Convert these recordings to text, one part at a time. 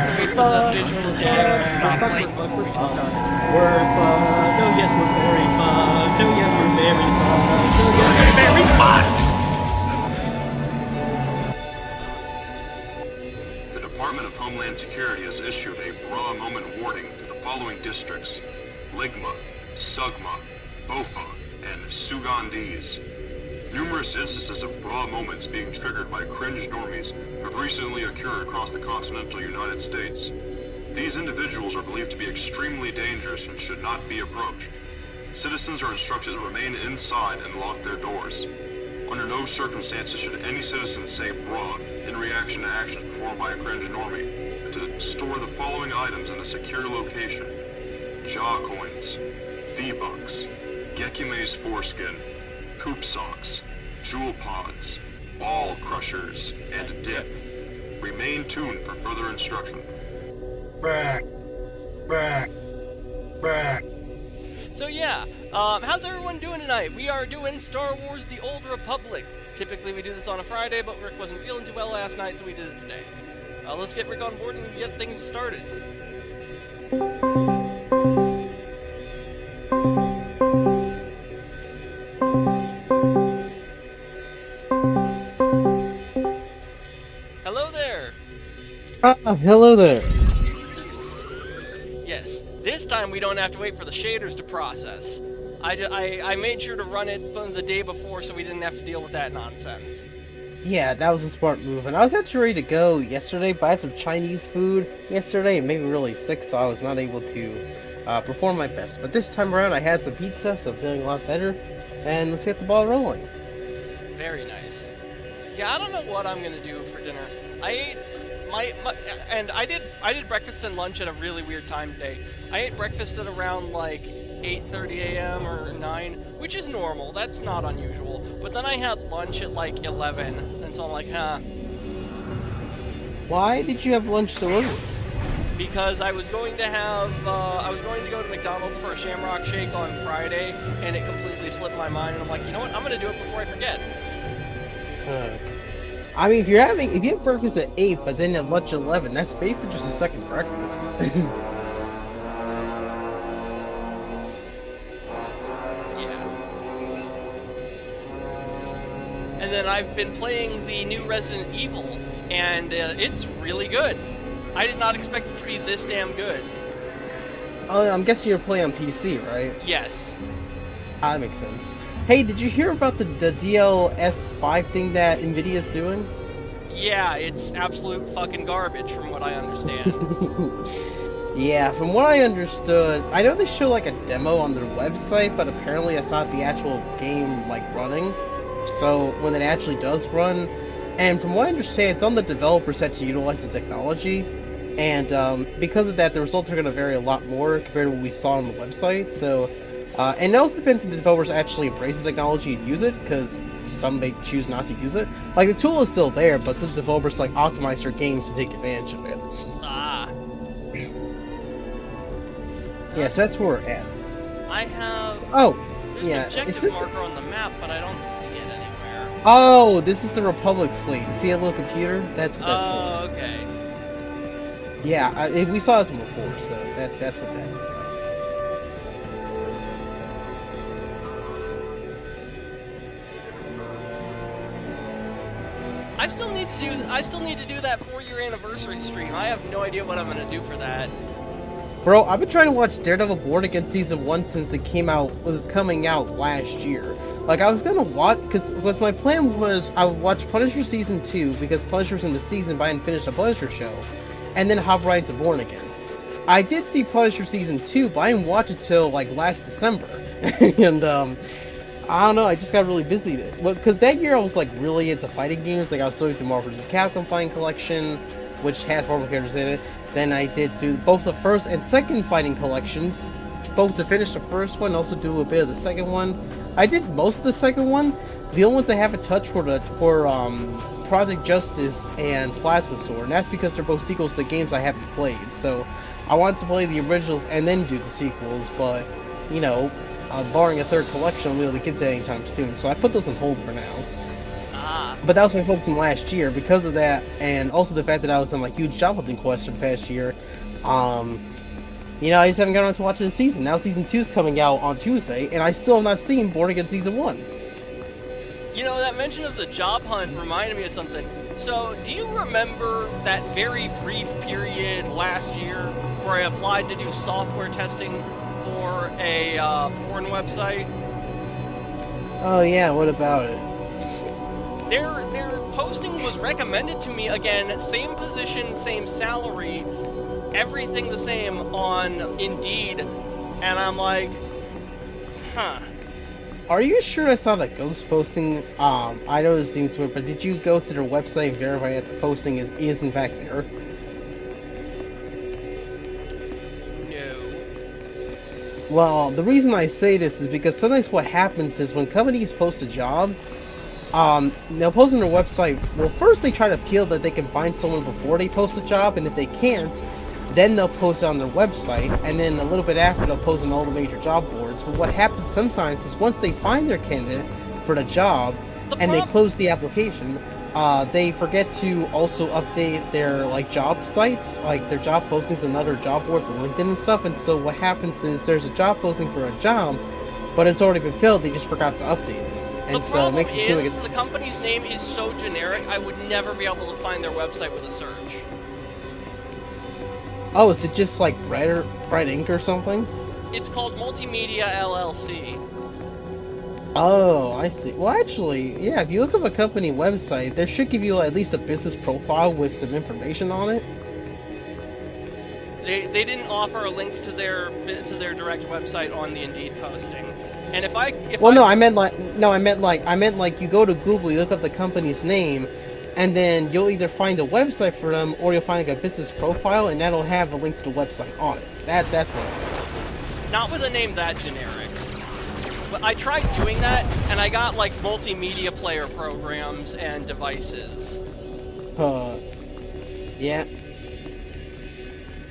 have to wait for the visual gags to stop playing before we can start. We're fun. No, yes, we're very fun. No, yes, we're very fun. No, yes, we're very fun. The Department of Homeland Security has issued a raw moment warning to the following districts: Ligma, Sugma, Bofa, and Sugandese. Numerous instances of raw moments being triggered by cringe normies have recently occurred across the continental United States. These individuals are believed to be extremely dangerous and should not be approached. Citizens are instructed to remain inside and lock their doors. Under no circumstances should any citizen say "bruh" in reaction to actions performed by a cringe normie, and to store the following items in a secure location: jaw coins, V-bucks, Gekime's foreskin, poop socks, jewel pods, ball crushers, and dip. Remain tuned for further instruction. Back. So yeah, how's everyone doing tonight? We are doing Star Wars The Old Republic. Typically we do this on a Friday, but Rick wasn't feeling too well last night, so we did it today. Let's get Rick on board and get things started. Hello there! Hello there. Yes, this time we don't have to wait for the shaders to process. I made sure to run it the day before so we didn't have to deal with that nonsense. Yeah, that was a smart move, and I was actually ready to go yesterday, but I had some Chinese food yesterday and made me really sick, so I was not able to perform my best. But this time around, I had some pizza, so I'm feeling a lot better, and let's get the ball rolling. Very nice. Yeah, I don't know what I'm gonna do for dinner. I ate and I did breakfast and lunch at a really weird time today. I ate breakfast at around like 8:30 a.m. or 9, which is normal. That's not unusual. But then I had lunch at like 11, and so I'm like, huh. Why did you have lunch so early? Because I was going to go to McDonald's for a Shamrock Shake on Friday, and it completely slipped my mind. And I'm like, you know what? I'm gonna do it before I forget. I mean, if you have breakfast at 8, but then at lunch at 11, that's basically just a second breakfast. Yeah. And then I've been playing the new Resident Evil, and it's really good. I did not expect it to be this damn good. Oh, I'm guessing you're playing on PC, right? Yes. That makes sense. Hey, did you hear about the DLS5 thing that Nvidia's doing? Yeah, it's absolute fucking garbage from what I understand. Yeah, from what I understood, I know they show like a demo on their website, but apparently it's not the actual game like running. So when it actually does run, and from what I understand, it's on the developers that to utilize the technology, and because of that, the results are going to vary a lot more compared to what we saw on the website. So. And it also depends if the developers actually embrace the technology and use it, because some may choose not to use it. Like, the tool is still there, but some developers like optimize their games to take advantage of it. Ah. Yes, that's where we're at. I have... There's yeah. an objective marker on the map, but I don't see it anywhere. Oh, this is the Republic fleet. See that little computer? That's what that's for. Oh, okay. Yeah, we saw this one before, so that's what that's about. I still need to do that 4-year anniversary stream. I have no idea what I'm gonna do for that. Bro, I've been trying to watch Daredevil Born Again Season 1 since it was coming out last year. Like, I was gonna watch, because my plan was I would watch Punisher Season 2, because Punisher's in the season, but I hadn't finished the Punisher show, and then hop right into Born Again. I did see Punisher Season 2, but I didn't watch it till, like, last December. And, I don't know, I just got really busy. Well, because that year I was, like, really into fighting games. Like, I was doing the Marvel vs. Capcom Fighting Collection, which has Marvel characters in it. Then I did do both the first and second fighting collections, both to finish the first one, also do a bit of the second one. I did most of the second one. The only ones I haven't touched were Project Justice and Plasma Sword, and that's because they're both sequels to games I haven't played. So I wanted to play the originals and then do the sequels, but, you know, barring a third collection, I'll be able to get to anytime soon, so I put those on hold for now. Ah. Yeah. But that was my focus from last year. Because of that, and also the fact that I was on like huge job hunting quest for the past year, I just haven't gotten around to watching the season. Now season 2 is coming out on Tuesday, and I still have not seen Born Again season 1. That mention of the job hunt reminded me of something. So, do you remember that very brief period last year where I applied to do software testing for a porn website? Oh yeah, what about it? Their posting was recommended to me again, same position, same salary, everything the same on Indeed, and I'm like, huh. Are you sure that's not a ghost posting? I know this seems weird, but did you go to their website and verify that the posting is in fact there? No. Well, the reason I say this is because sometimes what happens is when companies post a job, they'll post on their website. Well, first they try to appeal that they can find someone before they post a job, and if they can't, then they'll post it on their website, and then a little bit after they'll post on all the major job boards. But what happens sometimes is once they find their candidate for the job and they close the application, they forget to also update their job sites, like their job postings and other job boards like LinkedIn and stuff. And so what happens is there's a job posting for a job, but it's already been filled. They just forgot to update it. And so it makes it seem like the company's name is so generic, I would never be able to find their website with a search. Oh, is it just like Bright Ink or something? It's called Multimedia LLC. Oh, I see. Well, actually, yeah, if you look up a company website, they should give you at least a business profile with some information on it. They didn't offer a link to their direct website on the Indeed posting. And I meant like you go to Google, you look up the company's name, and then you'll either find a website for them or you'll find like a business profile, and that'll have a link to the website on it. That's what it is. Not with a name that generic. But I tried doing that, and I got like multimedia player programs and devices. Yeah.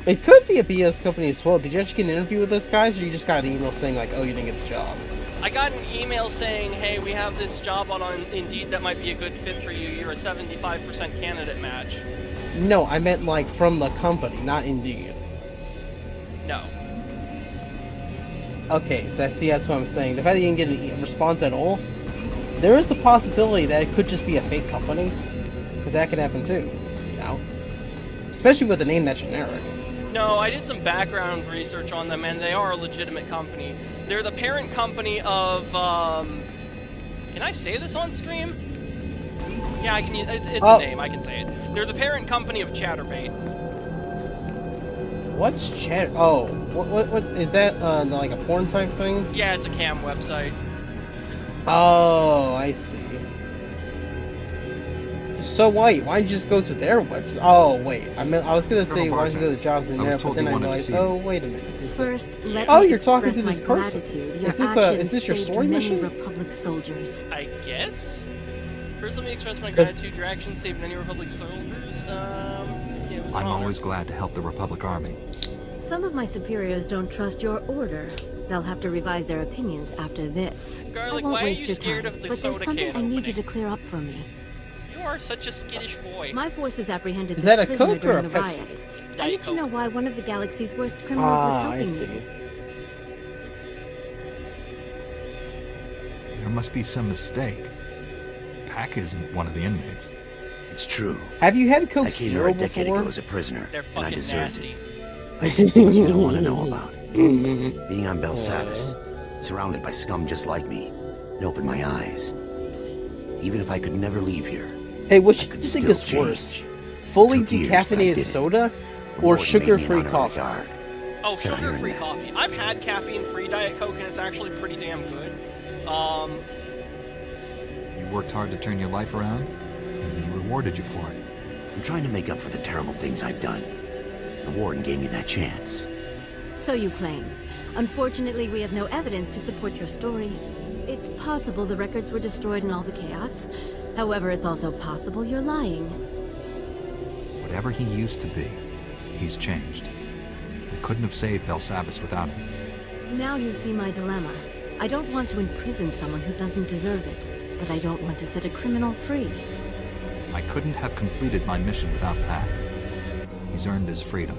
It could be a BS company as well. Did you actually get an interview with those guys, or you just got an email saying like, oh, you didn't get the job? I got an email saying, hey, we have this job on Indeed that might be a good fit for you. You're a 75% candidate match. No, I meant like from the company, not Indeed. No. Okay, so that's what I'm saying. The fact that you didn't get a response at all, there is a possibility that it could just be a fake company. Because that could happen too, you know? Especially with a name that's generic. No, I did some background research on them, and they are a legitimate company. They're the parent company of, can I say this on stream? Yeah, I can. It's a name. I can say it. They're the parent company of Chatterbait. What's Chatter? Oh, what is that? Like a porn type thing? Yeah, it's a cam website. Oh, I see. So why don't you just go to their website? Oh wait, I was gonna say why don't you go to jobs in there, but then I realized, oh wait a minute. First, let oh, me you're talking to express this my person. gratitude. Your Is this your actions story saved many mission? Republic soldiers. I guess. First, let me express my gratitude. Your actions saved many Republic soldiers. Yeah, it was an I'm honor. always glad to help the Republic Army. Some of my superiors don't trust your order. They'll have to revise their opinions after this. Garlic, I won't why are waste you your scared time, of the but soda there's something can I need you opening? to clear up for me. You are such a skittish boy. My forces apprehended Is this that a prisoner Coke or a during the Pepsi? riots. I Diet need to Coke. know why one of the galaxy's worst criminals was Ah, I helping see. me. There must be some mistake. Pack isn't one of the inmates. It's true. Have you had Coke I came Zero here a decade before? ago as a prisoner, They're and I fucking deserved nasty. it. I did things you don't want to know about. Being on Belsalvis, surrounded by scum just like me, it opened my eyes. Even if I could never leave here, Hey, which do I you could think still is worse? change. Fully Took years, but I decaffeinated did it. soda The or warden made me sugar-free an honorary coffee? guard. Oh, So here and sugar-free there. coffee. I've had caffeine-free Diet Coke, and it's actually pretty damn good. You worked hard to turn your life around, and he rewarded you for it. I'm trying to make up for the terrible things I've done. The warden gave me that chance. So you claim. Unfortunately, we have no evidence to support your story. It's possible the records were destroyed in all the chaos. However, it's also possible you're lying. Whatever he used to be, he's changed. We couldn't have saved Belsalvis without him. Now you see my dilemma. I don't want to imprison someone who doesn't deserve it. but I don't want to set a criminal free. I couldn't have completed my mission without Pac. He's earned his freedom.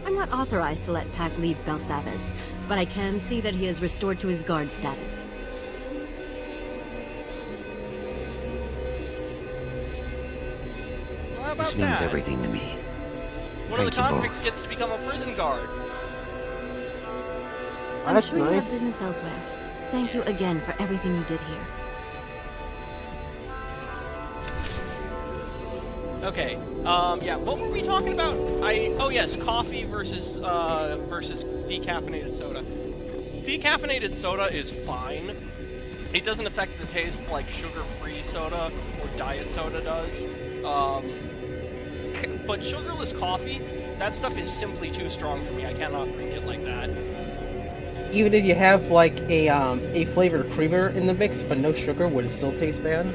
I'm not authorized to let Pac leave Belsalvis, but I can see that he is restored to his guard status. Well, how about This means that? everything to me. One of the Thank you convicts both. gets to become a prison guard. I'm That's sure you have nice. business elsewhere. Thank you again for everything you did here. Okay. Yeah. What were we talking about? Oh yes, coffee versus decaffeinated soda. Decaffeinated soda is fine. It doesn't affect the taste like sugar-free soda or diet soda does. But sugarless coffee, that stuff is simply too strong for me. I cannot drink it like that. Even if you have like a flavored creamer in the mix but no sugar, would it still taste bad?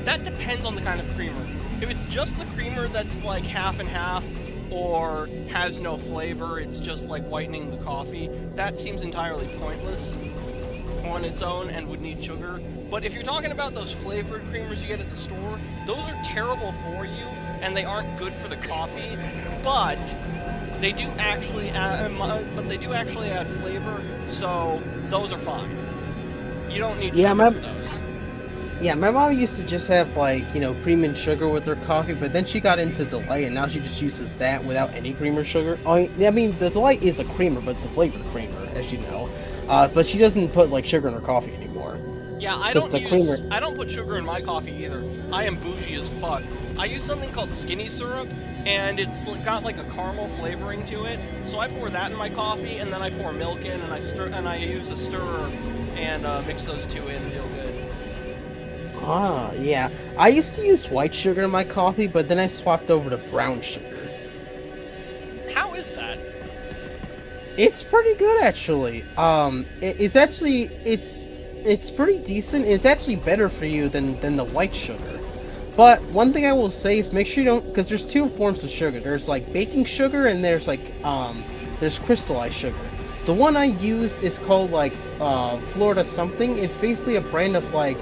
That depends on the kind of creamer. If it's just the creamer that's like half and half or has no flavor, it's just like whitening the coffee, that seems entirely pointless on its own and would need sugar. But if you're talking about those flavored creamers you get at the store, those are terrible for you and they aren't good for the coffee, but they do actually add flavor, so those are fine. You don't need sugar for those. Yeah, my mom used to just have like, cream and sugar with her coffee, but then she got into Delight and now she just uses that without any cream or sugar. I mean, the Delight is a creamer, but it's a flavored creamer, as you know. But she doesn't put like sugar in her coffee anymore. Yeah, I don't put sugar in my coffee either. I am bougie as fuck. I use something called skinny syrup, and it's got like a caramel flavoring to it. So I pour that in my coffee, and then I pour milk in, and I use a stirrer and mix those two in real good. Ah, yeah. I used to use white sugar in my coffee, but then I swapped over to brown sugar. How is that? It's pretty good, actually. It's pretty decent. It's actually better for you than the white sugar. But one thing I will say is make sure you don't, because there's two forms of sugar. There's like baking sugar and there's there's crystallized sugar. The one I use is called like Florida something. It's basically a brand of like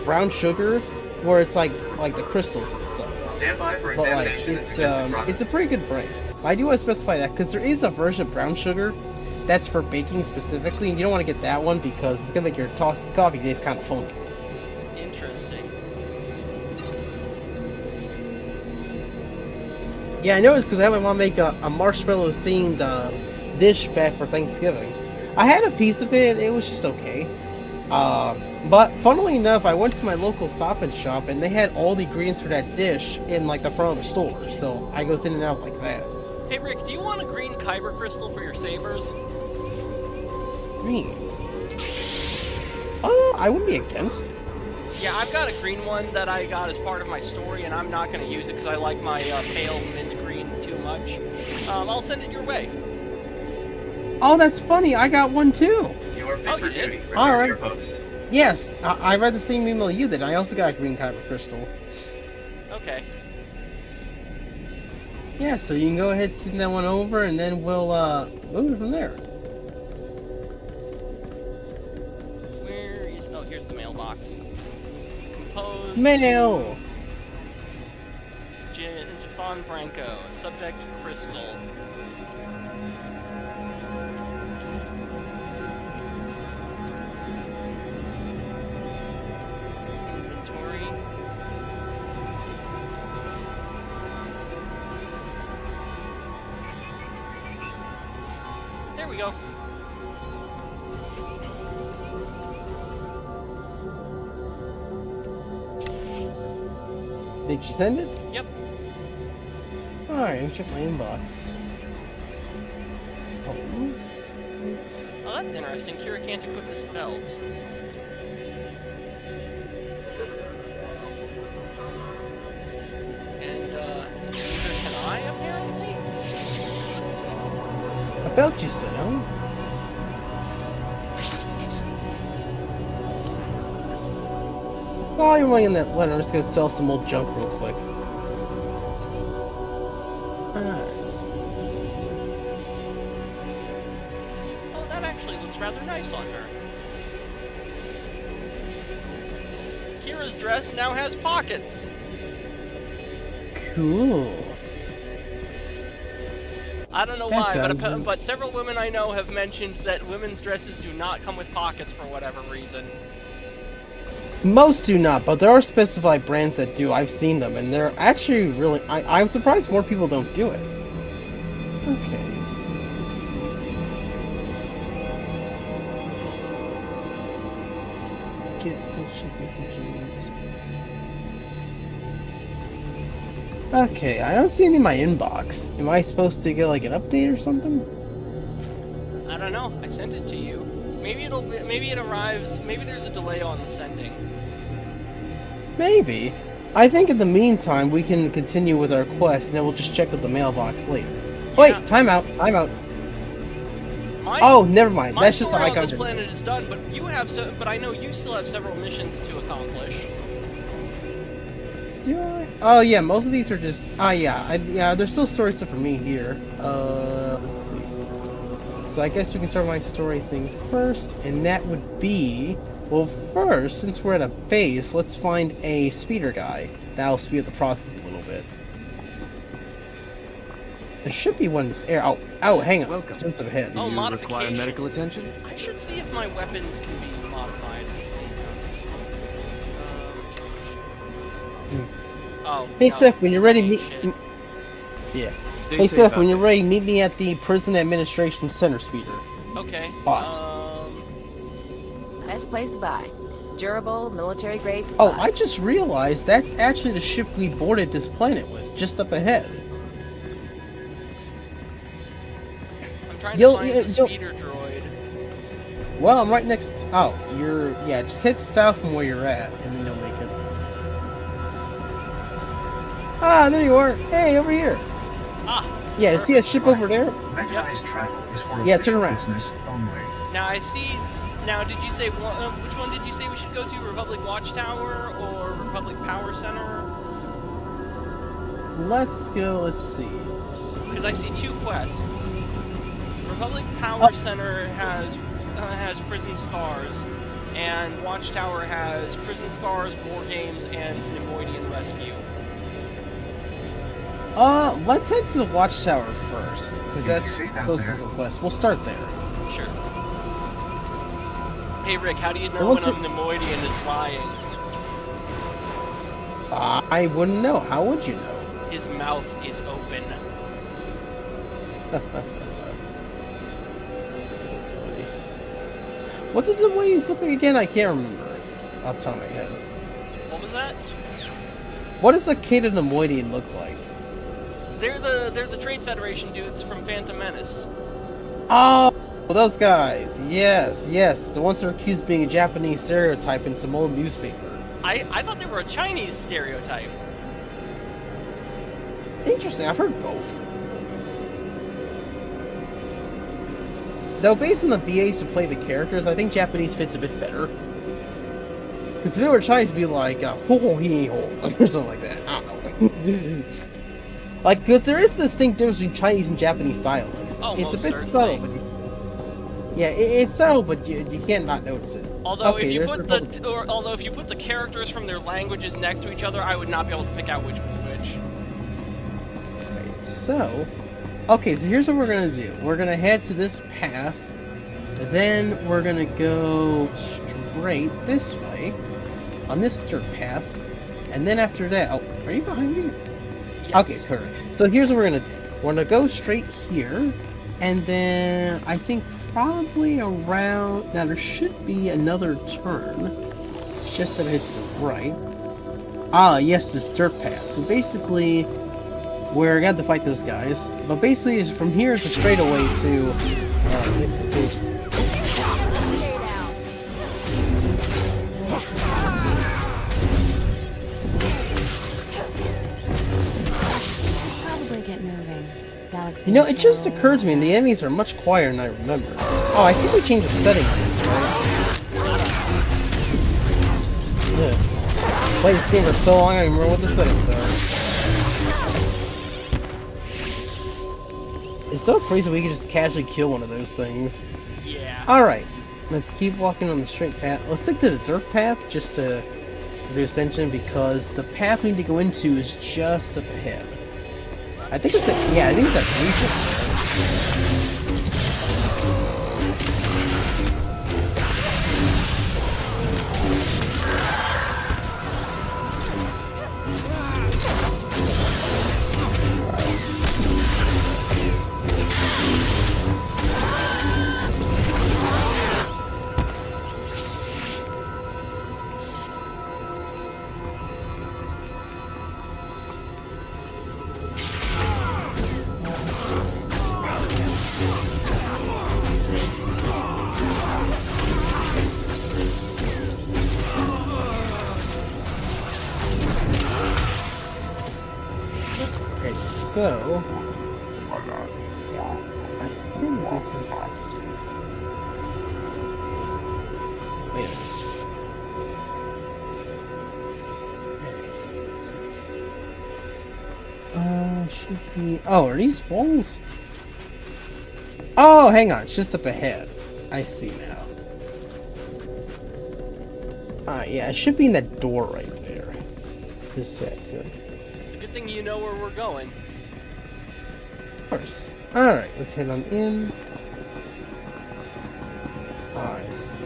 brown sugar where it's like the crystals and stuff. Stand by for But like examination. it's a pretty good brand. I do want to specify that because there is a version of brown sugar that's for baking specifically, and you don't want to get that one because it's gonna make your coffee taste kind of funky. Interesting. Yeah, I noticed because I had my mom make a marshmallow themed dish back for Thanksgiving. I had a piece of it, and it was just okay. But funnily enough, I went to my local Stop and Shop, and they had all the ingredients for that dish in like the front of the store. So I goes in and out like that. Hey Rick, do you want a green kyber crystal for your sabers? Green. I wouldn't be against it. Yeah, I've got a green one that I got as part of my story, and I'm not going to use it because I like my pale mint green too much. I'll send it your way. Oh, that's funny. I got one too. You are fit Oh, for you did? duty. Return All to right. your post. Yes, I read the same email you did. I also got a green kyber crystal. Okay. Yeah, so you can go ahead and send that one over, and then we'll move from there. Where is... Oh, here's the mailbox. Composed... Mail. Jafon Branco. Subject, Crystal. Inventory. There we go. Did you send it? Yep. Alright, let me check my inbox. Oh, Oh, that's interesting. Kira can't equip his belt. And, neither can I, apparently? about you, son. While you're writing that letter, I'm just gonna sell some old junk real quick. Nice. Oh, that actually looks rather nice on her. Kira Kira's dress now has pockets. Cool. I don't know That why, sounds but, good. but several women I know have mentioned that women's dresses do not come with pockets for whatever reason. Most do not, but there are specified brands that do. I've seen them, and they're actually really... I'm surprised more people don't do it. Okay, so let's see. Get bullshit messages. Okay, I don't see any in my inbox. Am I supposed to get like an update or something? I don't know. I sent it to you. Maybe it arrives. Maybe there's a delay on the sending. Maybe. I think in the meantime we can continue with our quest, and then we'll just check with the mailbox later. Wait, Yeah. time out. My, Oh, never mind. my That's just the story on icon. this planet is done, but you have but I know you still have several missions to accomplish. Do I? Oh yeah, most of these are just. Yeah. There's still story stuff for me here. Let's see. So I guess we can start my story thing first, and that would be. Well, first, since we're at a base, let's find a speeder guy. That'll speed up the process a little bit. There should be one in this area. Oh, hang on. Welcome. Just ahead. Oh, Do you modification. require medical attention? I should see if my weapons can be modified. Let's see. Oh. Hey no, Seth, when you're ready, meet. shit. Yeah. Stay Hey safe Seth, out when you're there. ready, meet me at the Prison Administration Center speeder. Okay. Bots. Best place to buy. Durable, military grade Oh, supplies. I just realized that's actually the ship we boarded this planet with, just up ahead. I'm trying to You'll- find you'll- the speeder droid. Well, I'm right next. Oh, yeah. Just head south from where you're at, and then you'll make it. Ah, there you are. Hey, over here. Ah. Yeah, see a ship over there? Mechanized travel is for Yeah, turn official around. business only. Now I see. Now, did you say which one did you say we should go to? Republic Watchtower or Republic Power Center? Let's go. Let's see. Because I see two quests. Republic Power Oh. Center has Prison Scars, and Watchtower has Prison Scars, War Games, and Nemoidian Rescue. Let's head to the Watchtower first, because Yeah, that's safe out closest to there. the quest. We'll start there. Sure. Hey Rick, how do you know Well, when a what's Nemoidian is lying? I wouldn't know. How would you know? His mouth is open. That's funny. What did the Williams look like again? I can't remember off the top of my head. What was that? What does a Cade Nemoidian look like? They're the Trade Federation dudes from Phantom Menace. Oh, those guys. Yes. The ones that are accused of being a Japanese stereotype in some old newspaper. I thought they were a Chinese stereotype. Interesting. I've heard both. Though based on the BAs to play the characters, I think Japanese fits a bit better. Because if it were Chinese, it'd be like, ho ho he ho, or something like that. I don't know. Like, because there is a distinct difference between Chinese and Japanese dialects. Oh, it's most a bit certainly. subtle, but yeah, it's subtle, but you can't not notice it. Although Okay, if you there's put although if you put the characters from their languages next to each other, I would not be able to pick out which was which. Right, so, okay, so here's what we're gonna do. We're gonna head to this path, then we're gonna go straight this way on this dirt path, and then after that, oh, are you behind me? Yes. Okay, correct. So here's what we're gonna do. We're gonna go straight here, and then I think probably around. Now there should be another turn, just a bit to the right. Ah, yes, this dirt path. So basically, we're gonna have to fight those guys. But basically, is from here it's a straightaway to next location. Probably get moving. Galaxy. You know, it just occurred to me, the enemies are much quieter than I remember. Oh, I think we changed the setting on this, right? Yeah. Played this game for so long, I don't remember what the settings are. It's so crazy we can just casually kill one of those things. Yeah. Alright, let's keep walking on the straight path. Let's stick to the dirt path, just to reduce tension because the path we need to go into is just up ahead. I think it's that. Yeah, I think it's that region. So, I think this is. Wait a minute. Should be. Oh, are these walls? Oh, hang on. It's just up ahead. I see now. Yeah, it should be in that door right there. This sets it. It's a good thing you know where we're going. Of course. Alright, let's head on in. Oh, I see.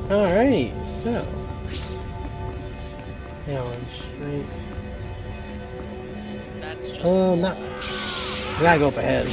Alrighty, so. Now I'm straight. That's just. Oh, no. We gotta go up ahead.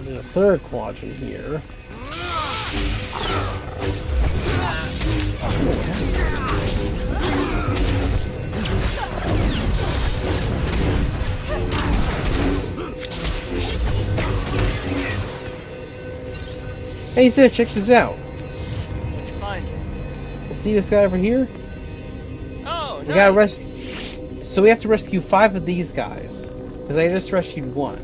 In the third quadrant here. Hey, Sir, check this out. What'd you find? See this guy over here? Oh, We gotta nice. So we have to rescue 5 of these guys. Because I just rescued 1.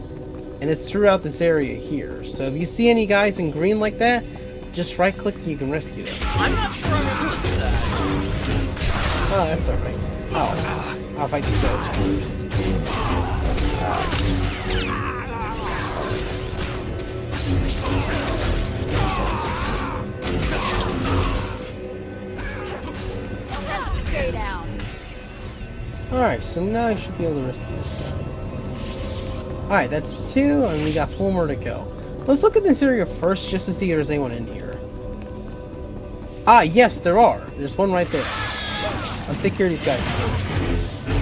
And it's throughout this area here. So if you see any guys in green like that, just right click and you can rescue them. I'm not sure I'm able to do that. Oh, that's alright. Oh, I'll fight these guys first. Stay down. Alright, so now I should be able to rescue this guy. Alright, that's 2, and we got 4 more to go. Let's look at this area first, just to see if there's anyone in here. Ah, yes, there are. There's one right there. Let's take care of these guys first.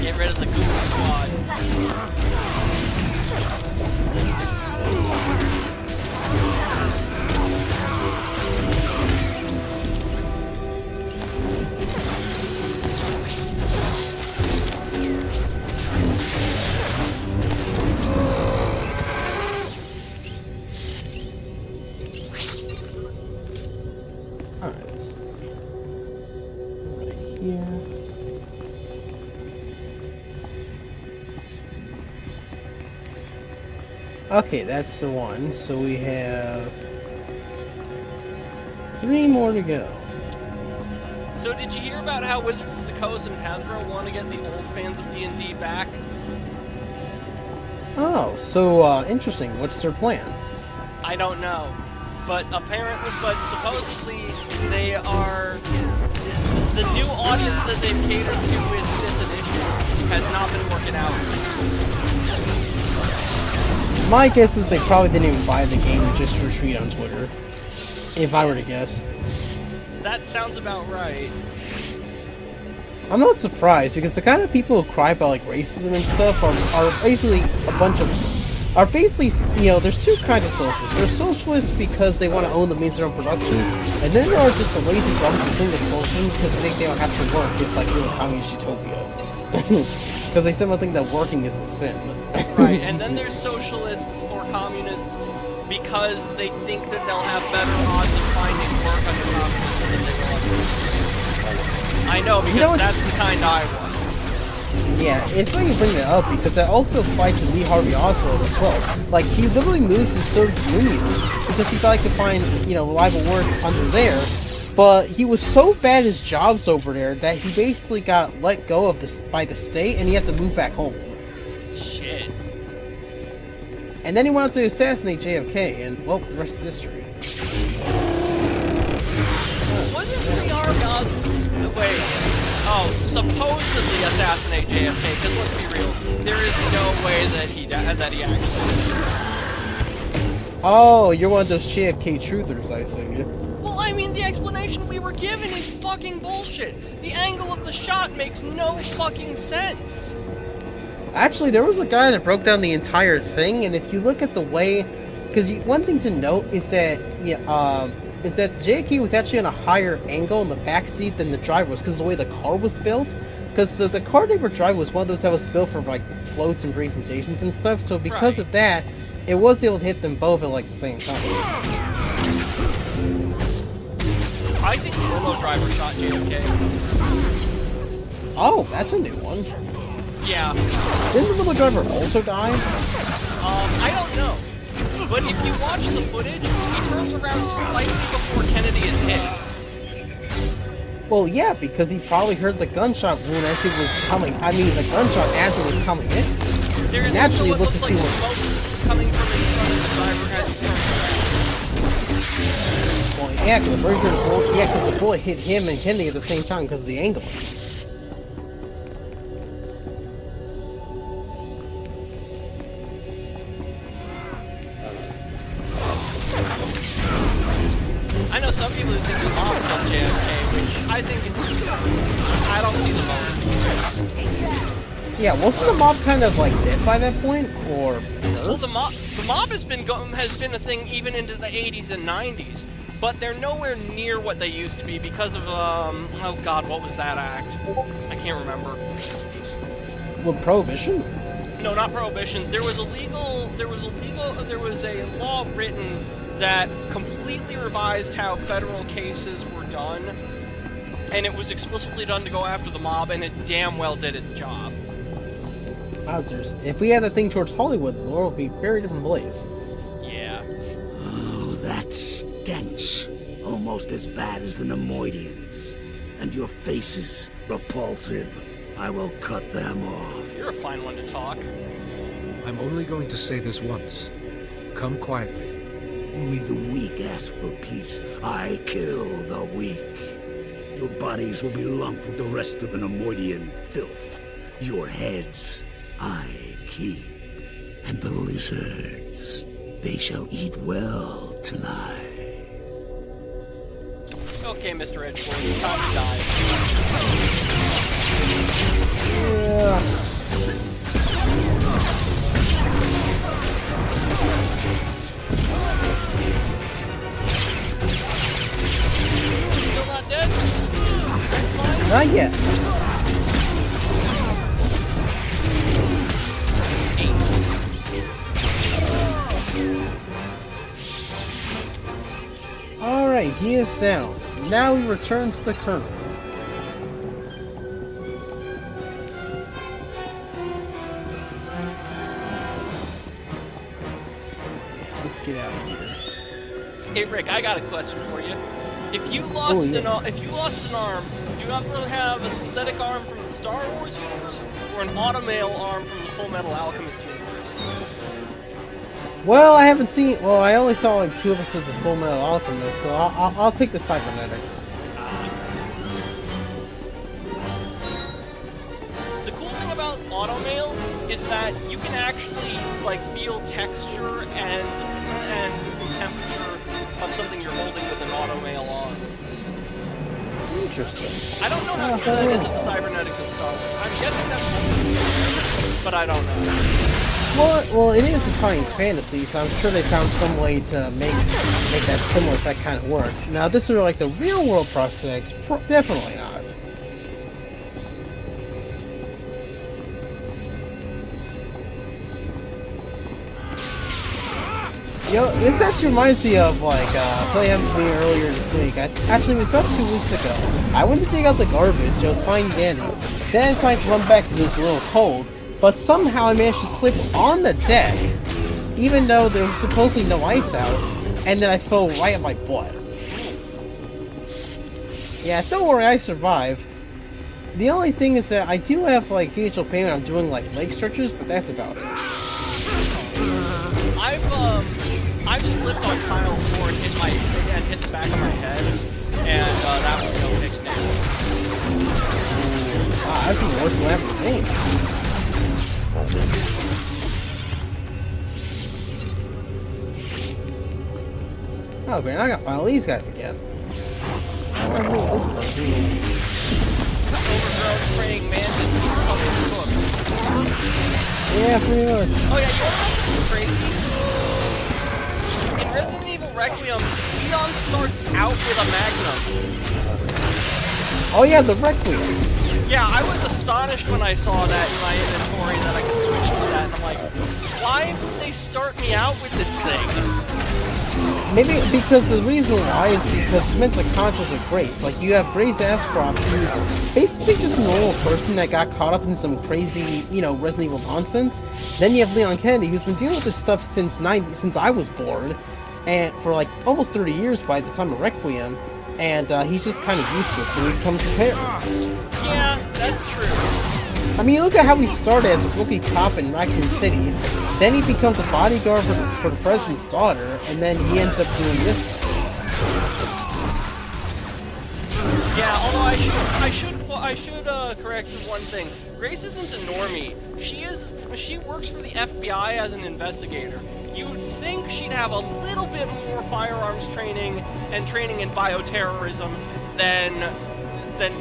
Get rid of the Google squad. Alright, let's see. Right here. Okay, that's the one. So we have 3 more to go. So did you hear about how Wizards of the Coast and Hasbro want to get the old fans of D&D back? Oh, so interesting. What's their plan? I don't know. But supposedly they are the new audience that they've catered to with this edition has not been working out. My guess is they probably didn't even buy the game and just retweet on Twitter. if I were to guess. That sounds about right. I'm not surprised, because the kind of people who cry about like racism and stuff are basically a bunch of... Are basically, you know, there's two kinds of socialists. There's socialists because they want to own the means of their own production, and then there are just the lazy bums who think they're socialism because they think they don't have to work with like real communist utopia. Because they somehow think that working is a sin. Right, and then there's socialists or communists because they think that they'll have better odds of finding work under communism than they will under. I know, because that's the kind I was. Yeah, it's funny you bring that up, because that also fights Lee Harvey Oswald as well. Like, he literally moved to Soviet Union because he thought he could find, you know, reliable work under there, but he was so bad at his jobs over there that he basically got let go of this by the state, and he had to move back home. Shit. And then he wanted to assassinate JFK, and, well, the rest is history. Wasn't Lee Harvey Oswald... Wait. Oh, supposedly assassinate JFK, because let's be real, there is no way that he actually did. Oh, you're one of those JFK truthers, I see. Well, I mean, the explanation we were given is fucking bullshit. The angle of the shot makes no fucking sense. Actually, there was a guy that broke down the entire thing, and if you look at the way... Because one thing to note is that, is that JFK was actually on a higher angle in the back seat than the driver was, because of the way the car was built. Because the car they were driving was one of those that was built for like floats and presentations and stuff. So because of that, it was able to hit them both at like the same time. I think the limo driver shot JFK. Oh, that's a new one. Yeah. Didn't the limo driver also die? I don't know. But if you watch the footage, he turns around slightly before Kennedy is hit. Well, yeah, because he probably heard the gunshot wound as it was coming. I mean, the gunshot as it was coming in. There is Naturally, also what look looks to like see smoke coming from in front of the driver as he's turning around. Well, yeah, because the bullet hit him and Kennedy at the same time because of the angle. I know some people who think the mob killed JFK, which I think is... I don't see the motive. Yeah, wasn't the mob kind of like dead by that point, or? Well, the mob has been a thing even into the 80s and 90s, but they're nowhere near what they used to be because of oh god, what was that act? I can't remember. What, Prohibition? No, not Prohibition. There was a law written that completely revised how federal cases were done, and it was explicitly done to go after the mob, and it damn well did its job. Wowzers. If we had that thing towards Hollywood, the world would be a very different place. Yeah. Oh, that stench. Almost as bad as the Nemoidians. And your faces, repulsive. I will cut them off. You're a fine one to talk. I'm only going to say this once. Come quietly. Only the weak ask for peace. I kill the weak. Your bodies will be lumped with the rest of the Nemoidian filth. Your heads I keep. And the lizards, they shall eat well tonight. Okay, Mr. Edgeworth, it's time to die. Yeah. Still not dead? That's fine. Not yet. Alright, he is down. Now he returns to the Colonel. Let's get out of here. Hey Rick, I got a question for you. If you lost an arm, would you rather have a synthetic arm from the Star Wars universe or an automail arm from the Full Metal Alchemist universe? Well, I haven't seen. Well, I only saw like 2 episodes of Full Metal Alchemist, so I'll take the cybernetics. The cool thing about automail is that you can actually like feel texture and temperature of have something you're holding with an auto-mail on. Interesting. I don't know how true that is of the cybernetics of Star Wars. I'm guessing that's also, but I don't know. Well, it is a science fantasy, so I'm sure they found some way to make that similar effect kind of work. Now, this is like the real world prosthetics, definitely not. Yo, this actually reminds me of like something happened to me earlier this week. Actually, it was about 2 weeks ago. I went to dig out the garbage. I was fine dandy. Then I decided to run back because it was a little cold. But somehow I managed to slip on the deck, even though there was supposedly no ice out, and then I fell right on my butt. Yeah, don't worry, I survived. The only thing is that I do have like facial pain when I'm doing like leg stretches, but that's about it. I've slipped on tile floor and hit the back of my head, and that was no fixed now. Wow, that's the worst one for me. Oh, great, I gotta find all these guys again. I want to rule this person. Overgrown praying mantis is coming cooked. Yeah, pretty much. Oh yeah, you know what's crazy? In Resident Evil Requiem, Leon starts out with a Magnum. Oh yeah, the Requiem. Yeah, I was astonished when I saw that in my inventory that I could switch to that, and I'm like, why would they start me out with this thing? Maybe because the reason why is because it's meant to contrast with Grace. Like, you have Grace Ashcroft, who's basically just a normal person that got caught up in some crazy, you know, Resident Evil nonsense. Then you have Leon Kennedy, who's been dealing with this stuff since I was born, and for like almost 30 years by the time of Requiem, and he's just kind of used to it, so he becomes prepared. Yeah, that's true. I mean, look at how he started as a rookie cop in Raccoon City. Then he becomes a bodyguard for the president's daughter, and then he ends up doing this stuff. Yeah, although I should correct one thing. Grace isn't a normie. She works for the FBI as an investigator. You would think she'd have a little bit more firearms training and training in bioterrorism than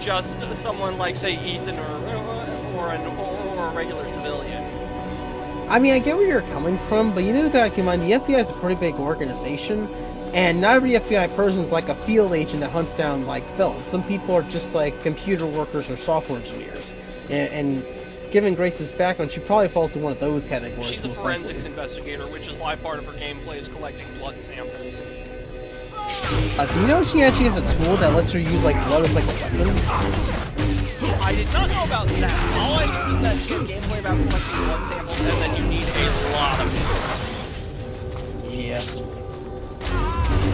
just someone like, say, Ethan or a regular civilian. I mean, I get where you're coming from, but you do gotta keep in mind, the FBI is a pretty big organization, and not every FBI person is like a field agent that hunts down, like, felons. Some people are just, like, computer workers or software engineers. And given Grace's background, she probably falls in one of those categories. She's a forensics investigator, which is why part of her gameplay is collecting blood samples. Do you know she actually has a tool that lets her use, like, blood as, like, a weapon? I did not know about that. All I knew was that she had gameplay about collecting blood samples, and then you need a lot of it. Yeah.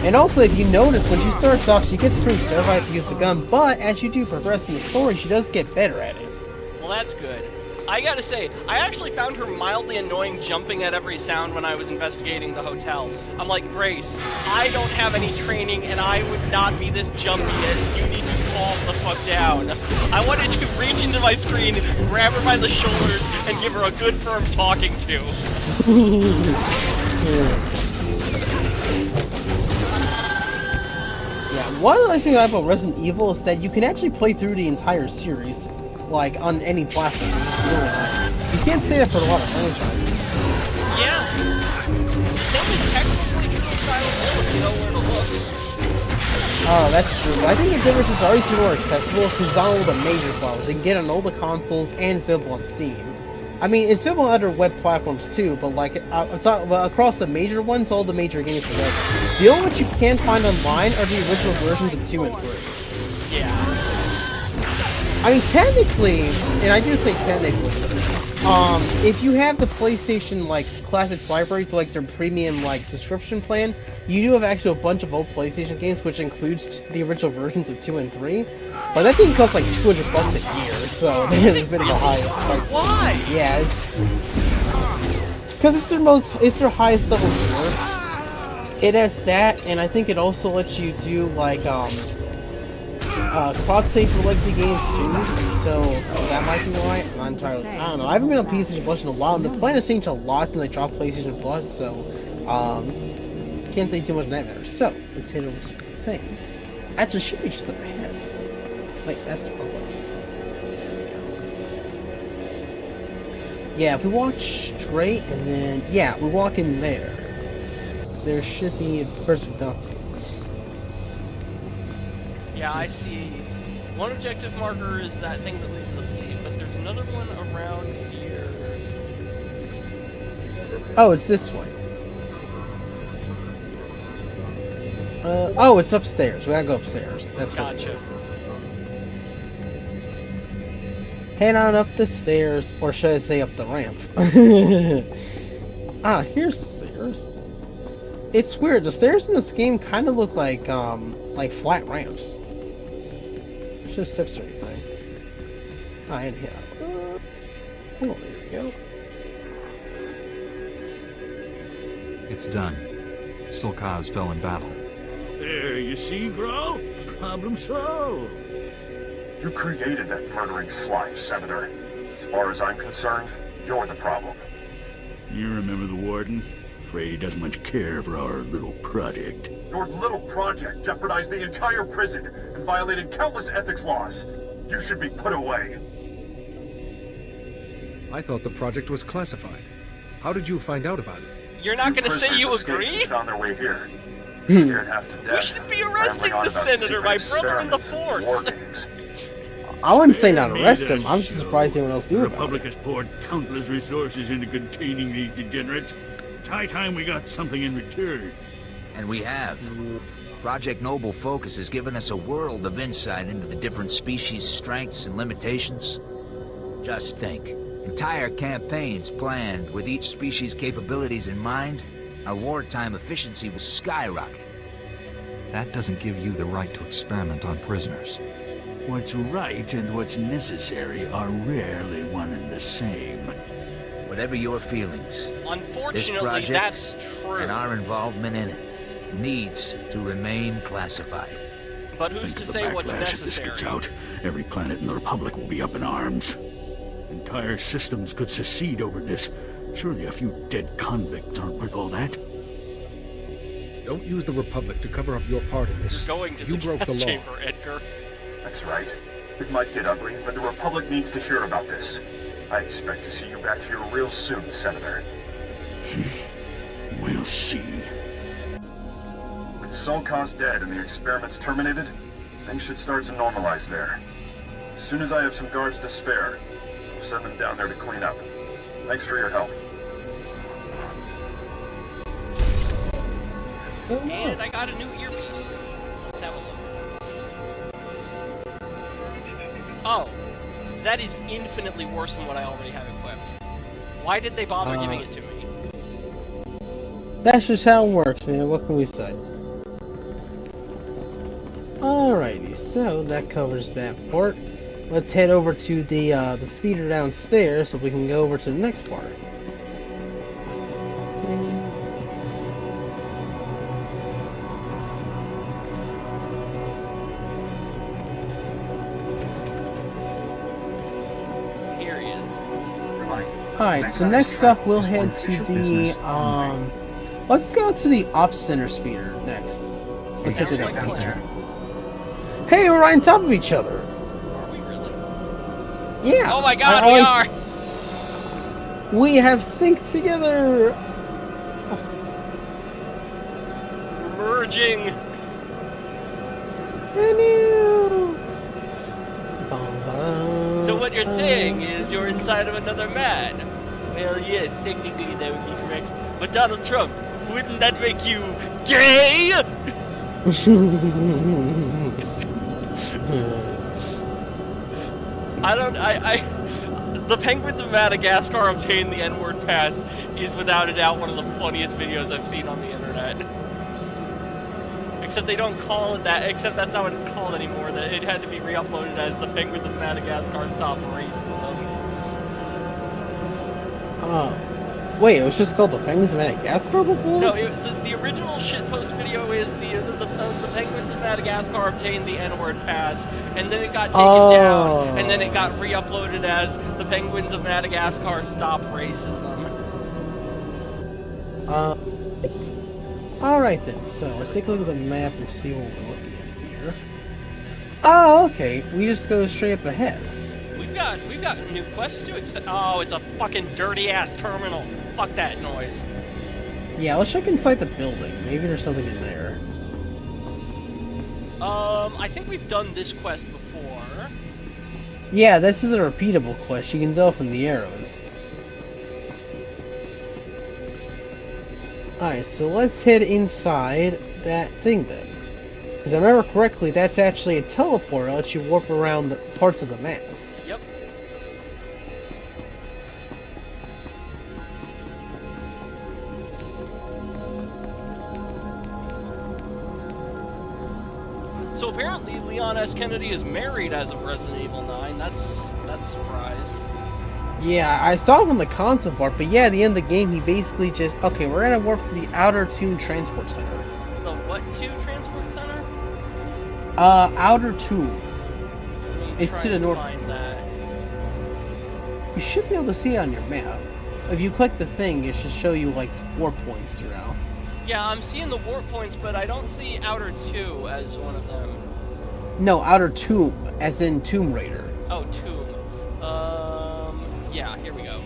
And also, if you notice, when she starts off, she gets pretty terrified to use the gun, but as you do progress in the story, she does get better at it. Well, that's good. I gotta say, I actually found her mildly annoying jumping at every sound when I was investigating the hotel. I'm like, Grace, I don't have any training and I would not be this jumpy as you need to calm the fuck down. I wanted to reach into my screen, grab her by the shoulders, and give her a good firm talking to. Yeah, one of the nice things I like about Resident Evil is that you can actually play through the entire series, like, on any platform, which is really nice. You can't say that for a lot of franchises. Yeah. Same is technically true of Silent Hill if you know where to look. Oh, that's true. I think the difference is always more accessible because it's on all the major platforms. You can get it on all the consoles and it's available on Steam. I mean, it's available on other web platforms too, but like across the major ones, all the major games are available. The only ones you can find online are the original versions of 2 and 3. Yeah. I mean, technically, and I do say technically, if you have the PlayStation, like, Classics library, like, their premium, like, subscription plan, you do have actually a bunch of old PlayStation games, which includes the original versions of 2 and 3, but that thing costs, like, $200 a year, so there's a bit of a high price. Why? Yeah, it's... because it's their highest level tier. It has that, and I think it also lets you do, like, cross-save for legacy games too, so that might be why. I don't know. I haven't been on PlayStation Plus in a while, and the plan has changed a lot since I dropped PlayStation Plus. So, can't say too much in that matter. So, let's head over to the thing. Actually, it should be just up ahead. Wait, that's the wrong one. Yeah, if we walk straight and then... Yeah, we walk in there. There should be a person down to. Yeah, I see. One objective marker is that thing that leads to the fleet, but there's another one around here. Oh, it's this way. Oh, it's upstairs. We gotta go upstairs. That's what it Gotcha. is. Head on up the stairs, or should I say up the ramp? Ah, here's the stairs. It's weird. The stairs in this game kind of look like flat ramps. There's no steps or anything. Ah, and here. Oh, there we go. It's done. Sulkaz fell in battle. There, you see, bro? Problem solved. You created that murdering slime, Senator. As far as I'm concerned, you're the problem. You remember the warden? Afraid he doesn't much care for our little project. Your little project jeopardized the entire prison and violated countless ethics laws. You should be put away. I thought the project was classified. How did you find out about it? You're not gonna say you Prisoners escaped agree? and found their way here. Scared half to death. We should be arresting rambling on the about senator, my secret brother in the experiments and war force. games. I wouldn't say not arrest him. I'm just surprised anyone else The do about Republic it. has poured countless resources into containing these degenerates. It's high time we got something in return. And we have. Project Noble Focus has given us a world of insight into the different species' strengths and limitations. Just think, entire campaigns planned with each species' capabilities in mind, our wartime efficiency will skyrocket. That doesn't give you the right to experiment on prisoners. What's right and what's necessary are rarely one and the same. Whatever your feelings, this Unfortunately, project that's true. and our involvement in it needs to remain classified. But who's to Think of the say what's backlash if this necessary? gets out. Every planet in the Republic will be up in arms. Entire systems could secede over this. Surely a few dead convicts aren't worth all that. Don't use the Republic to cover up your part in this. You're going to You the broke gas the law. chamber, Edgar. That's right. It might get ugly, but the Republic needs to hear about this. I expect to see you back here real soon, Senator. We'll see. With Sulkaz dead and the experiments terminated, things should start to normalize there. As soon as I have some guards to spare, I'll send them down there to clean up. Thanks for your help. And I got a new earpiece. Let's have a look. Oh, that is infinitely worse than what I already have equipped. Why did they bother giving it to me? That's just how it works, man. What can we say? Alrighty, so that covers that part. Let's head over to the speeder downstairs so we can go over to the next part. Here he is. Alright, so next up we'll head to the let's go to the Ops Center speeder next. Let's hit it up Sounds like here. Hey, we're right on top of each other. Are we really? Yeah. Oh my god, I we always- are! We have synced together. Merging! Hello. Bum, bum. So what you're saying is you're inside of another man? Well, yes, technically that would be correct. But Donald Trump, wouldn't that make you gay? The Penguins of Madagascar obtained the N-word pass is without a doubt one of the funniest videos I've seen on the internet. Except they don't call it that, except that's not what it's called anymore, that it had to be re-uploaded as the Penguins of Madagascar Stop Racism. Wait, it was just called the Penguins of Madagascar before? No, the original shitpost video is the Penguins of Madagascar obtained the N-word pass, and then it got taken down, and then it got re-uploaded as the Penguins of Madagascar Stop Racism. Alright then, so let's take a look at the map and see what we're looking at here. Oh, okay. We just go straight up ahead. We've got new quests too. Oh, it's a fucking dirty ass terminal. Fuck that noise. Yeah, let's check inside the building. Maybe there's something in there. I think we've done this quest before. Yeah, this is a repeatable quest. You can tell from the arrows. Alright, so let's head inside that thing then. Because I remember correctly, that's actually a teleporter that lets you warp around the parts of the map. Yep. So apparently Leon S. Kennedy is married as of Resident Evil 9. That's a surprise. Yeah, I saw it from the concept art, but yeah, at the end of the game, he basically just... Okay, we're gonna warp to the Outer Tomb Transport Center. The what 2 transport center? Outer Tomb. It's to the north. Find that. You should be able to see it on your map. If you click the thing, it should show you, like, warp points throughout. Yeah, I'm seeing the warp points, but I don't see Outer 2 as one of them. No, Outer Tomb, as in Tomb Raider. Oh, Tomb. Yeah, here we go.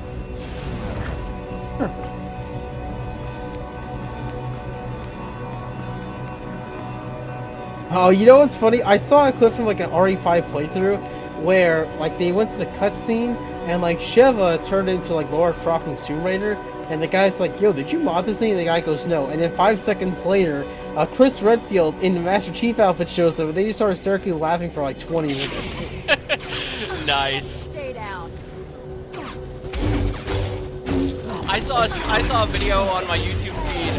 Perfect. Oh, you know what's funny? I saw a clip from like an RE5 playthrough where like they went to the cutscene and like Sheva turned into like Lara Croft from Tomb Raider, and the guy's like, "Yo, did you mod this thing?" And the guy goes, "No." And then 5 seconds later, Chris Redfield in the Master Chief outfit shows up, and they just started hysterically laughing for like 20 minutes. Nice. Stay down. I saw a video on my YouTube feed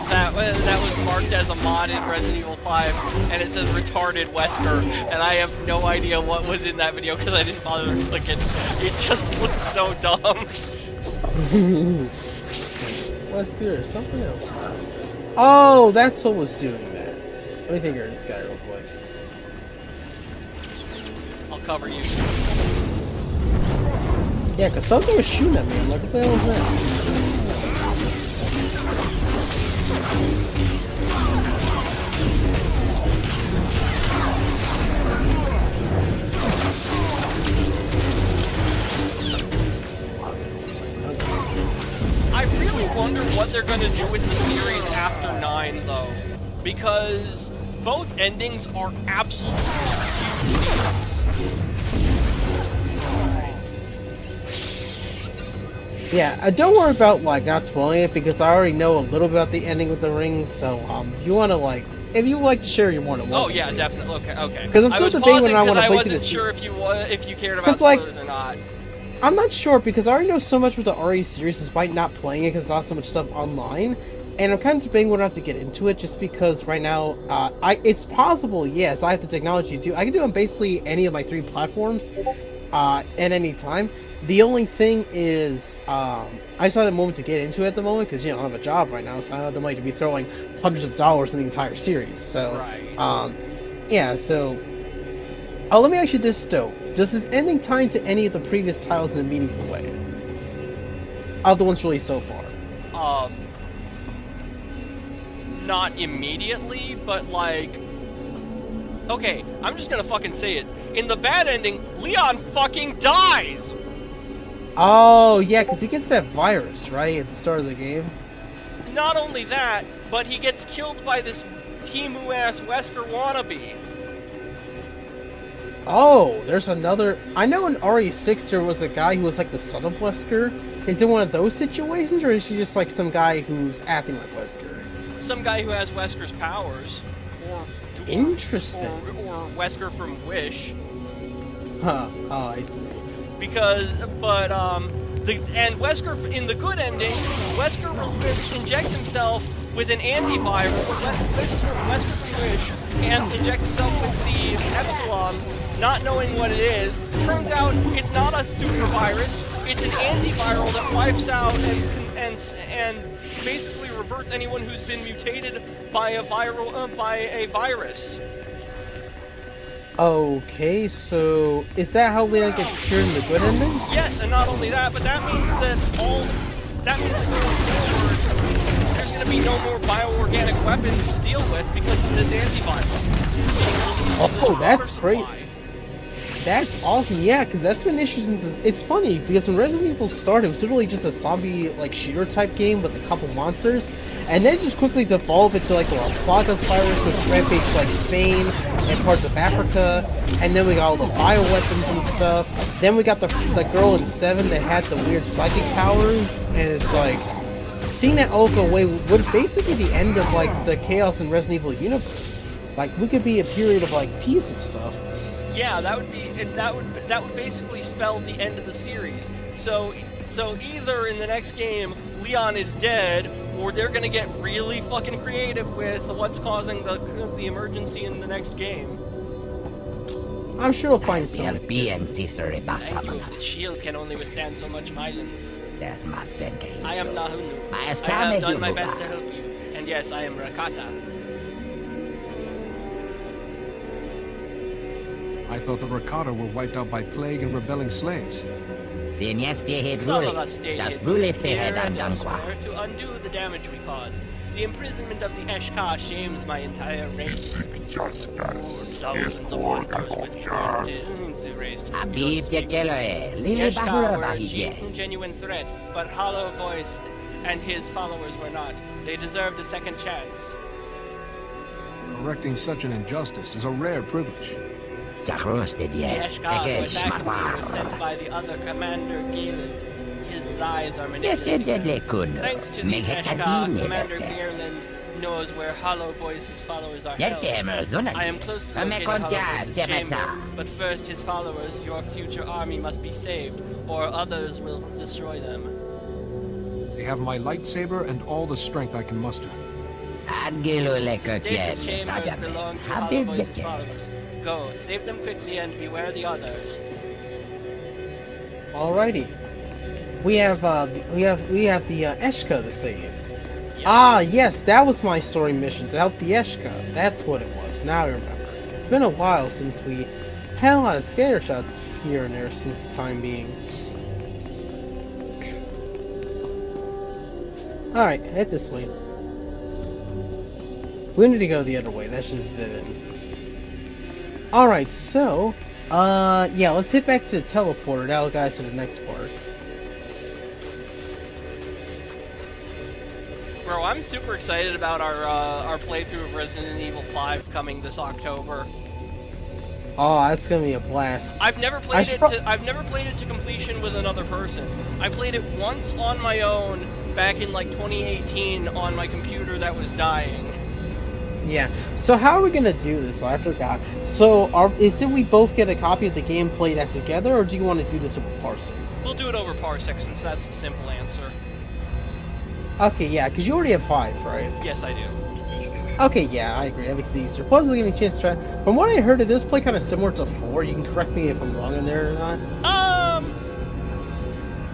that was marked as a mod in Resident Evil 5, and it says retarded Wesker, and I have no idea what was in that video because I didn't bother to click it. It just looked so dumb. What's here? Something else. Oh, that's what was doing that. Let me think of this guy real quick. I'll cover you. Yeah, because something was shooting at me. I'm like, what the hell was that? I really wonder what they're going to do with the series after 9, though. Because both endings are absolutely huge. Yeah, don't worry about like not spoiling it because I already know a little about the ending with the ring. So you want to like, if you like to share, you want to. Oh yeah, definitely. Okay. Because I'm still debating when I want to play. I wasn't sure if you cared about like, spoilers or not. I'm not sure because I already know so much with the RE series despite not playing it because I saw so much stuff online, and I'm kind of debating whether or not to get into it just because right now, it's possible. Yes, I have the technology to do. I can do it on basically any of my 3 platforms, at any time. The only thing is, I just had a moment to get into it at the moment because, you know, I have a job right now, so I don't have the money to be throwing hundreds of dollars in the entire series. So, right. Yeah, so... Oh, let me ask you this, though. Does this ending tie into any of the previous titles in a meaningful way? Of the ones released so far? Not immediately, but like... Okay, I'm just gonna fucking say it. In the bad ending, Leon fucking dies! Oh, yeah, because he gets that virus, right, at the start of the game? Not only that, but he gets killed by this Timu-ass Wesker wannabe. Oh, there's another... I know in RE6 there was a guy who was like the son of Wesker. Is it one of those situations, or is he just like some guy who's acting like Wesker? Some guy who has Wesker's powers. Interesting. Or Wesker from Wish. Huh. Oh, I see. Because, but, and Wesker, in the good ending, Wesker injects himself with an antiviral. Wesker from Wish and injects himself with the Epsilon, not knowing what it is. Turns out it's not a super virus. It's an antiviral that wipes out and basically reverts anyone who's been mutated by a virus. Okay, so is that how Leon gets cured in the good ending? Yes, and not only that, but that means that going forward, there's going to to be no more bioorganic weapons to deal with because of this antiviral. Oh, that's great. That's awesome, yeah, because that's been an issue since it's funny because when Resident Evil started, it was literally just a zombie like shooter type game with a couple monsters, and then just quickly devolved into like the Las Plagas virus, which rampaged like Spain and parts of Africa, and then we got all the bioweapons and stuff. Then we got the girl in 7 that had the weird psychic powers, and it's like seeing that all go away would basically be the end of like the Chaos in Resident Evil universe. Like we could be a period of like peace and stuff. Yeah, that would basically spell the end of the series. So either in the next game Leon is dead, or they're gonna get really fucking creative with what's causing the emergency in the next game. I'm sure we'll find something. Thank you. The shield can only withstand so much violence. I am Nahunu. I have done my best to help you. And yes, I am Rakata. I thought the Rakata were wiped out by plague and rebelling slaves. Some of us stayed here and elsewhere to undo the damage we caused. The imprisonment of the Eshka shames my entire race. Thousands of hunters with burnt erased. The Eshka were a genuine threat, but Hollow Voice and his followers were not. They deserved a second chance. Correcting such an injustice is a rare privilege. The Eshka who attacked me was sent by the other commander, Galen. His lies are manipulated. Thanks to these Eshka, Commander Galen knows where Hollow Voice's followers are held. I am close to locating Hollow Voice's chamber, but first his followers, your future army, must be saved, or others will destroy them. They have my lightsaber and all the strength I can muster. The stasis chambers belong to Hollow Voice's followers. Go, save them quickly and beware the others. Alrighty. We have the Eshka to save. Yep. Ah, yes, that was my story mission, to help the Eshka. That's what it was. Now I remember. It's been a while since we had a lot of scatter shots here and there since the time being. Alright, head this way. We need to go the other way. That's just the end. Alright, so, yeah, let's hit back to the teleporter. That'll guide us to the next part. Bro, I'm super excited about our playthrough of Resident Evil 5 coming this October. Oh, that's gonna be a blast. I've never played it to completion with another person. I played it once on my own back in like 2018 on my computer that was dying. Yeah. So how are we gonna do this? I forgot. So is it we both get a copy of the game, play that together, or do you want to do this over Parsec? We'll do it over Parsec since that's the simple answer. Okay, yeah, because you already have 5, right? Yes, I do. Okay, yeah, I agree. That makes it easier. Plus, it'll give me a chance to try. From what I heard, it does play kind of similar to 4. You can correct me if I'm wrong in there or not.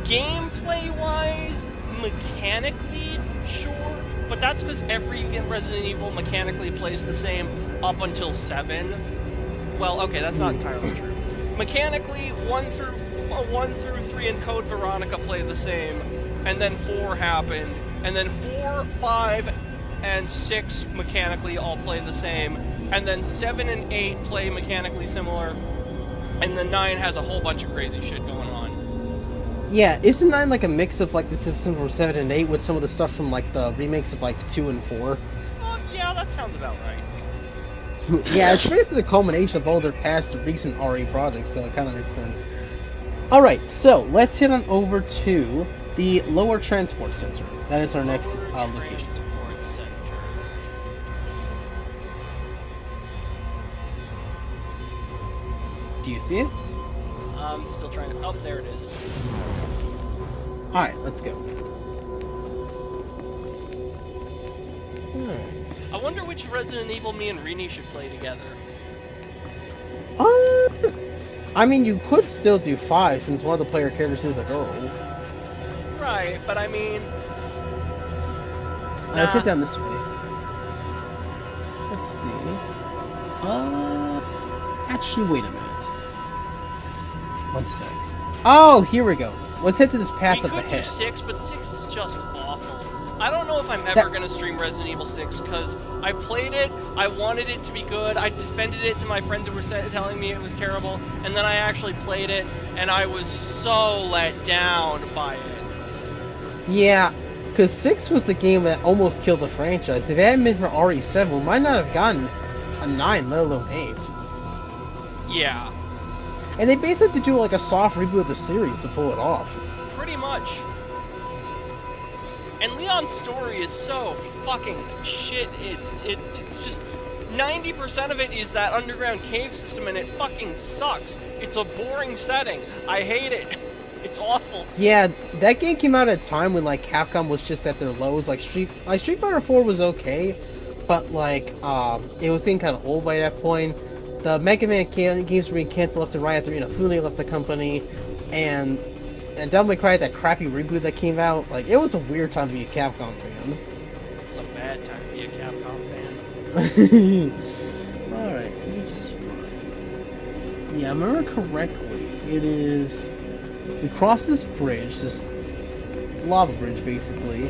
Gameplay-wise, mechanically, sure. But that's because every Resident Evil mechanically plays the same up until 7. Well, okay, that's not entirely true. Mechanically, 1 through 3 and Code Veronica play the same, and then 4 happened, and then 4, 5, and 6 mechanically all play the same, and then 7 and 8 play mechanically similar, and then 9 has a whole bunch of crazy shit going on. Yeah, isn't 9 like a mix of like the system from 7 and 8 with some of the stuff from like the remakes of like 2 and 4? Yeah, that sounds about right. Yeah, it's basically a culmination of all their past recent RE projects, so it kind of makes sense. Alright, so let's head on over to the Lower Transport Center. That is our next location. Do you see it? I'm still trying to... Oh, there it is. Alright, let's go. Alright. I wonder which Resident Evil me and Rini should play together. I mean, you could still do 5 since one of the player characters is a girl. Right, but I mean... Let's head down this way. Let's see. Actually, wait a minute. One sec. Oh, here we go. Let's head to this path up ahead. We could do 6, but 6 is just awful. I don't know if I'm ever going to stream Resident Evil 6, because I played it, I wanted it to be good, I defended it to my friends who were telling me it was terrible, and then I actually played it, and I was so let down by it. Yeah, because 6 was the game that almost killed the franchise. If it hadn't been for RE7, we might not have gotten a 9, let alone 8. Yeah. And they basically do like a soft reboot of the series to pull it off. Pretty much. And Leon's story is so fucking shit. It's just 90% of it is that underground cave system, and it fucking sucks. It's a boring setting. I hate it. It's awful. Yeah, that game came out at a time when like Capcom was just at their lows. Like Street Fighter 4 was okay, but like it was getting kind of old by that point. The Mega Man games were being canceled left and right after Inafune left the company, and Devil May Cry had that crappy reboot that came out. Like, it was a weird time to be a Capcom fan. It's a bad time to be a Capcom fan. Alright, let me just... Yeah, I remember correctly, it is... We cross this bridge, this lava bridge, basically,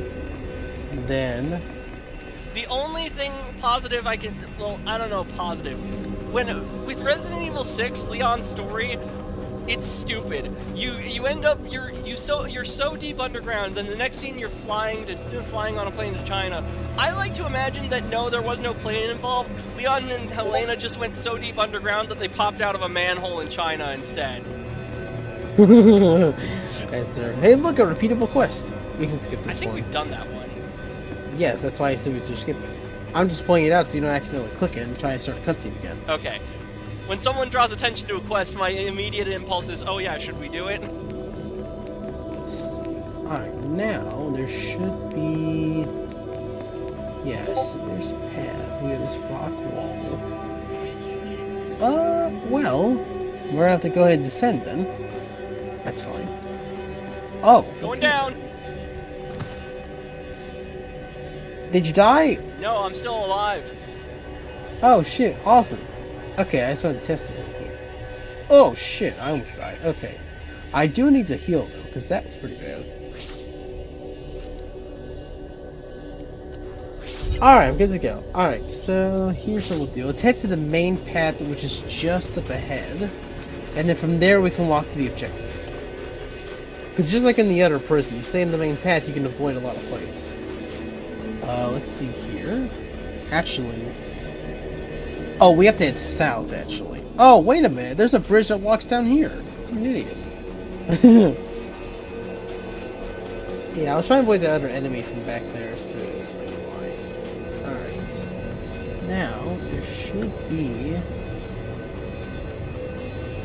and then... The only thing positive I can... Well, I don't know positive. With Resident Evil 6, Leon's story... It's stupid. You end up you're so deep underground. Then the next scene you're flying on a plane to China. I like to imagine that no, there was no plane involved. Leon and Helena just went so deep underground that they popped out of a manhole in China instead. Hey, look, a repeatable quest. We can skip this one. I think we've done that one. Yes, that's why I said we should skip it. I'm just pointing it out so you don't accidentally click it and try and start a cutscene again. Okay. When someone draws attention to a quest, my immediate impulse is, oh yeah, should we do it? Alright, now there should be... Yes, there's a path. We have this rock wall. Well, we're gonna have to go ahead and descend then. That's fine. Oh! Going down! Did you die? No, I'm still alive. Oh shit, awesome. Okay, I just wanted to test it real quick. Oh shit, I almost died. Okay. I do need to heal though, because that was pretty bad. Alright, I'm good to go. Alright, so here's what we'll do. Let's head to the main path, which is just up ahead. And then from there we can walk to the objective. Because just like in the other prison, you stay in the main path, you can avoid a lot of fights. Let's see here. Actually... Oh, we have to head south, actually. Oh, wait a minute. There's a bridge that walks down here. I'm an idiot. Yeah, I was trying to avoid the other enemy from back there, so... Alright. Now, there should be...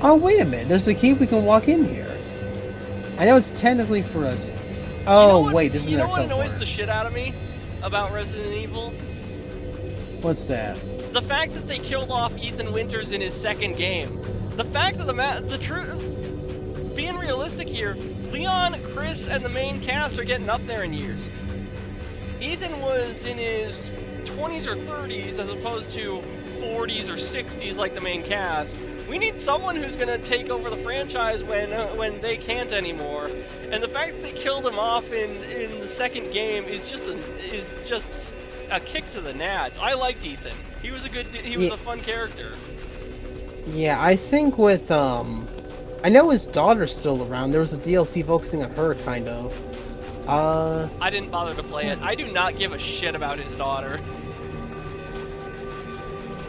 Oh, wait a minute. There's a cave we can walk in here. I know it's technically for us. Oh, wait. This is another teleport. You know what annoys the shit out of me about Resident Evil? What's that? The fact that they killed off Ethan Winters in his second game. The fact of the truth, being realistic here, Leon, Chris, and the main cast are getting up there in years. Ethan was in his 20s or 30s as opposed to 40s or 60s like the main cast. We need someone who's going to take over the franchise when they can't anymore. And the fact that they killed him off in the second game is just a kick to the nads. I liked Ethan. He was a fun character. Yeah, I think with I know his daughter's still around. There was a DLC focusing on her, kind of. I didn't bother to play it. I do not give a shit about his daughter.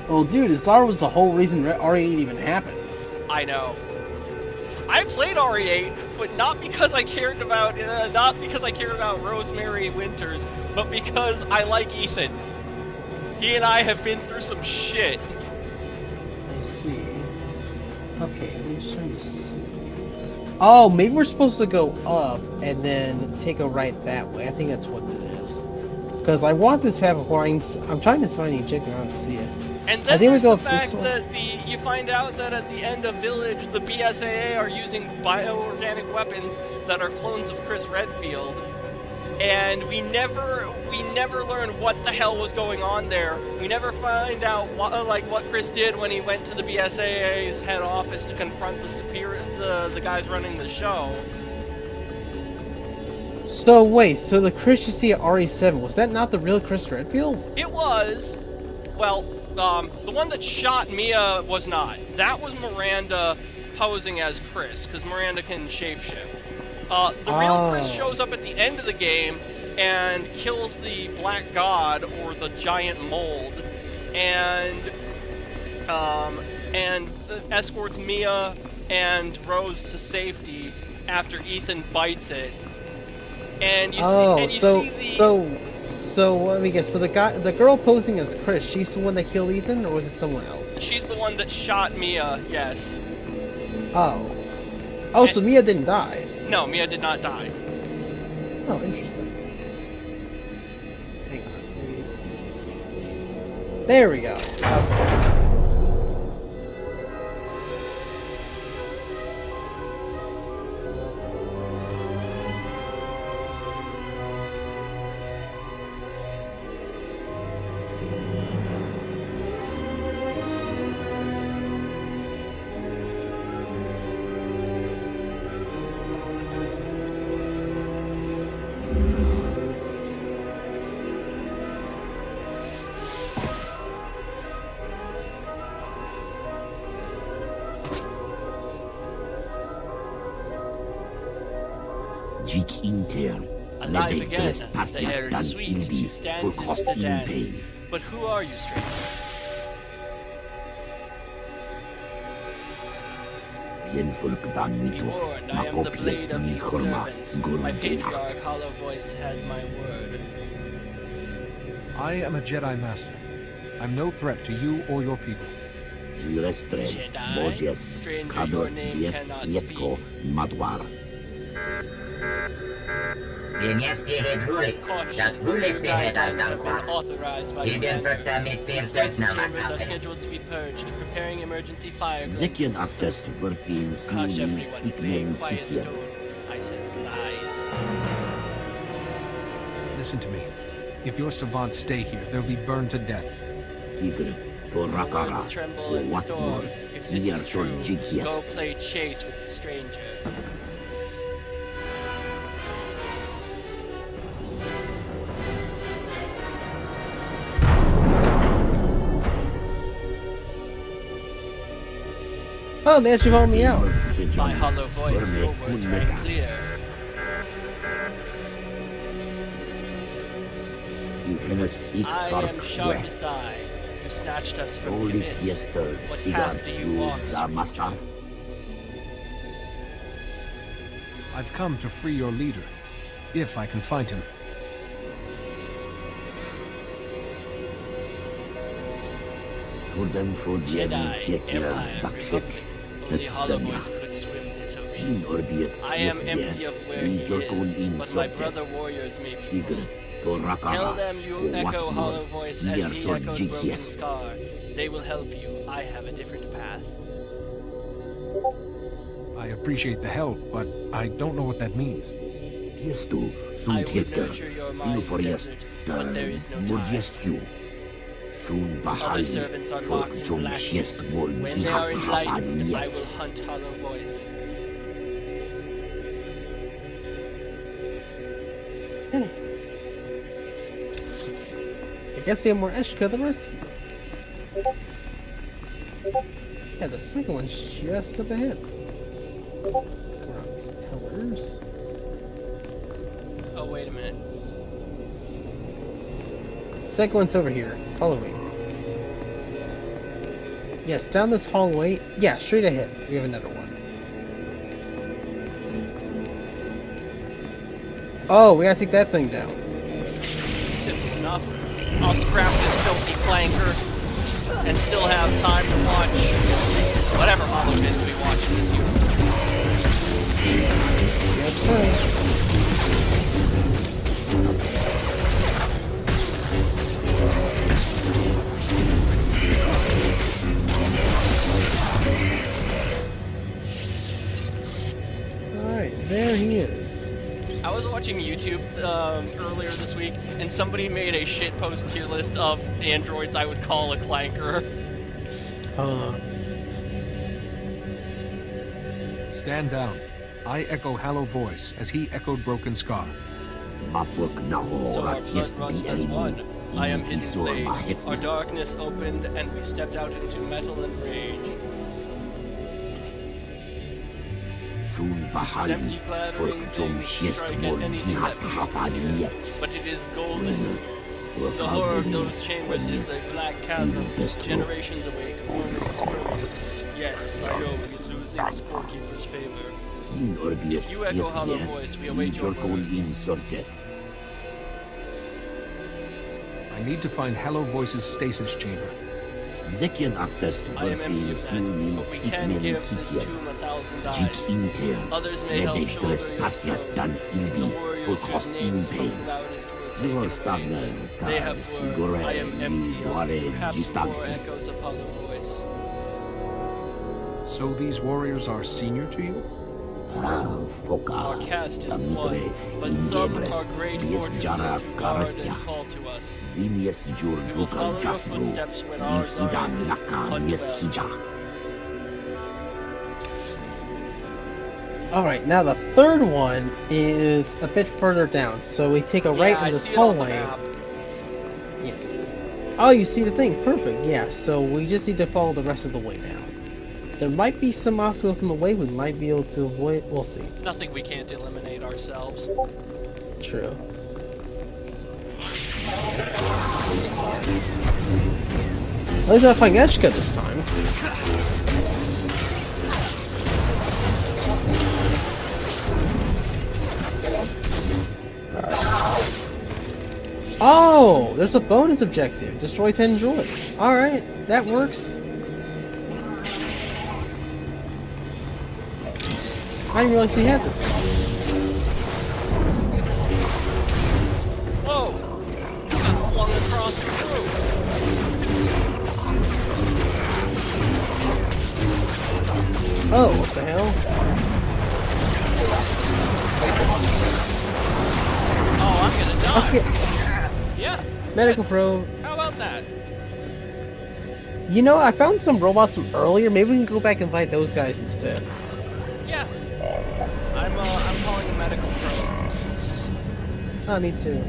Well, dude, his daughter was the whole reason RE8 even happened. I know. I played RE8, but not because I cared about Rosemary Winters, but because I like Ethan. He and I have been through some shit. I see. Okay, I'm just trying to see. Oh, maybe we're supposed to go up and then take a right that way. I think that's what it is. Because I want this path before I'm trying to find the objective. I don't see it. And then there's the fact that you find out that at the end of Village, the BSAA are using bioorganic weapons that are clones of Chris Redfield, and we never learn what the hell was going on there. We never find out what Chris did when he went to the BSAA's head office to confront the guys running the show. So wait, so the Chris you see at RE7, was that not the real Chris Redfield? It was. Well, the one that shot Mia was not. That was Miranda posing as Chris, because Miranda can shapeshift. The real Chris shows up at the end of the game and kills the Black God, or the giant mold, and escorts Mia and Rose to safety after Ethan bites it. And you So let me guess. So the girl posing as Chris, she's the one that killed Ethan, or was it someone else? She's the one that shot Mia. Yes. Oh. Oh, so Mia didn't die. No, Mia did not die. Oh, interesting. Hang on. Let me see this. There we go. Okay. Gick intern. Alive again, the air is sweet to stand this to dance. But who are you, stranger? Be warned, I am the blade of these servants. My patriarch, Hollow Voice, had my word. I am a Jedi Master. I'm no threat to you or your people. Jedi? Stranger, your name cannot speak. Das Bullet-Fähigkeit authorized by chambers are scheduled to be purged, preparing emergency fire. Zekian attest working Hush everyone, playing quiet stone. I sense lies. Listen to me. If your savants stay here, they'll be burned to death. Words tremble and storm. If this is true, go play chase with the stranger. Oh, they actually voted me out. My hollow voice, your words rang clear. I am sharpest eye. You snatched us from the abyss. What path do you walk, stranger? I've come to free your leader, if I can find him. Jedi, Empire, only Hollow Voice could swim this ocean. I am empty of where he is, but my brother warriors may be full. Tell them you echo Hollow Voice as he echoed Broken Scar. They will help you. I have a different path. I appreciate the help, but I don't know what that means. I would nurture your mind's desert, but there is no time. Other servants are locked in blackness. When they are enlightened, I will hunt Hollow Voice. I guess they have more Eshka than the rest of you. Yeah, the second one's just up ahead. Let's go around these pillars. Oh, wait a minute. Second one's over here. Follow me. Yes, down this hallway. Yeah, straight ahead. We have another one. Oh, we gotta take that thing down. Simple enough. I'll scrap this filthy clanker and still have time to watch whatever Hollow Vids we watch in this universe. Yes, sir. There he is. I was watching YouTube earlier this week, and somebody made a shitpost tier list of androids I would call a clanker. Stand down. I echo Hollow Voice as he echoed Broken Scar. So our blood runs as one. I am hidden blade. Our darkness opened, and we stepped out into metal and rage. These empty clattering things strike at anything that moves, but it is golden. The horror of those chambers is a black chasm, generations awake, moments scrolls. Yes, I know he's losing scorekeeper's favor. If you echo hollow voice, we await your words. I need to find Hello Voice's stasis chamber. I am empty of that, but we can give this tomb 1,000 eyes. Others may help shoulder your stone. The warriors whose names spoke loudest were taken away. They have words. I am empty of perhaps more echoes of hollow voice. So these warriors are senior to you? Our caste is one, but some are great fortresses who guard and call to us. We will follow your footsteps when ours are ended. Hunt well. Alright, now the third one is a bit further down, so we take a right in this hallway. Yes. Oh, you see the thing, perfect, yeah, so we just need to follow the rest of the way now. There might be some obstacles in the way we might be able to avoid, we'll see. Nothing we can't eliminate ourselves. True. At least I find Eshka this time. Oh, there's a bonus objective. Destroy 10 droids. Alright, that works. I didn't realize we had this one. Whoa! I got flung across the room. Oh, what the hell? Oh, I'm gonna die. Okay. Yeah. Medical probe. How about that? You know, I found some robots from earlier. Maybe we can go back and fight those guys instead. Yeah. I'm calling a medical probe. Oh, me too.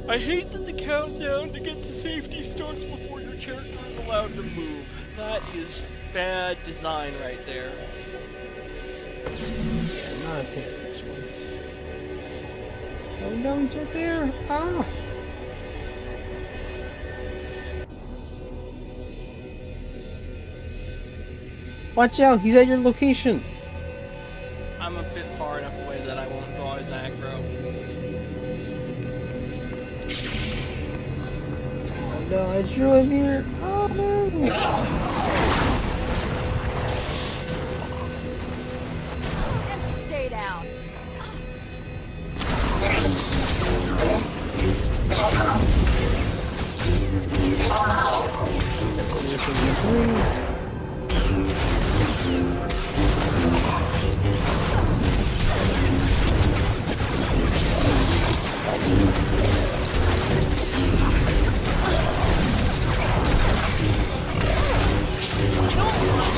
I hate that the countdown to get to safety starts before your character is allowed to move. That is bad design right there. Yeah, not a fan of that choice. Oh no, he's right there! Ah! Watch out, he's at your location! I'm a bit far enough away that I won't draw his aggro. Oh no, I drew him here! Oh no! Stay down. You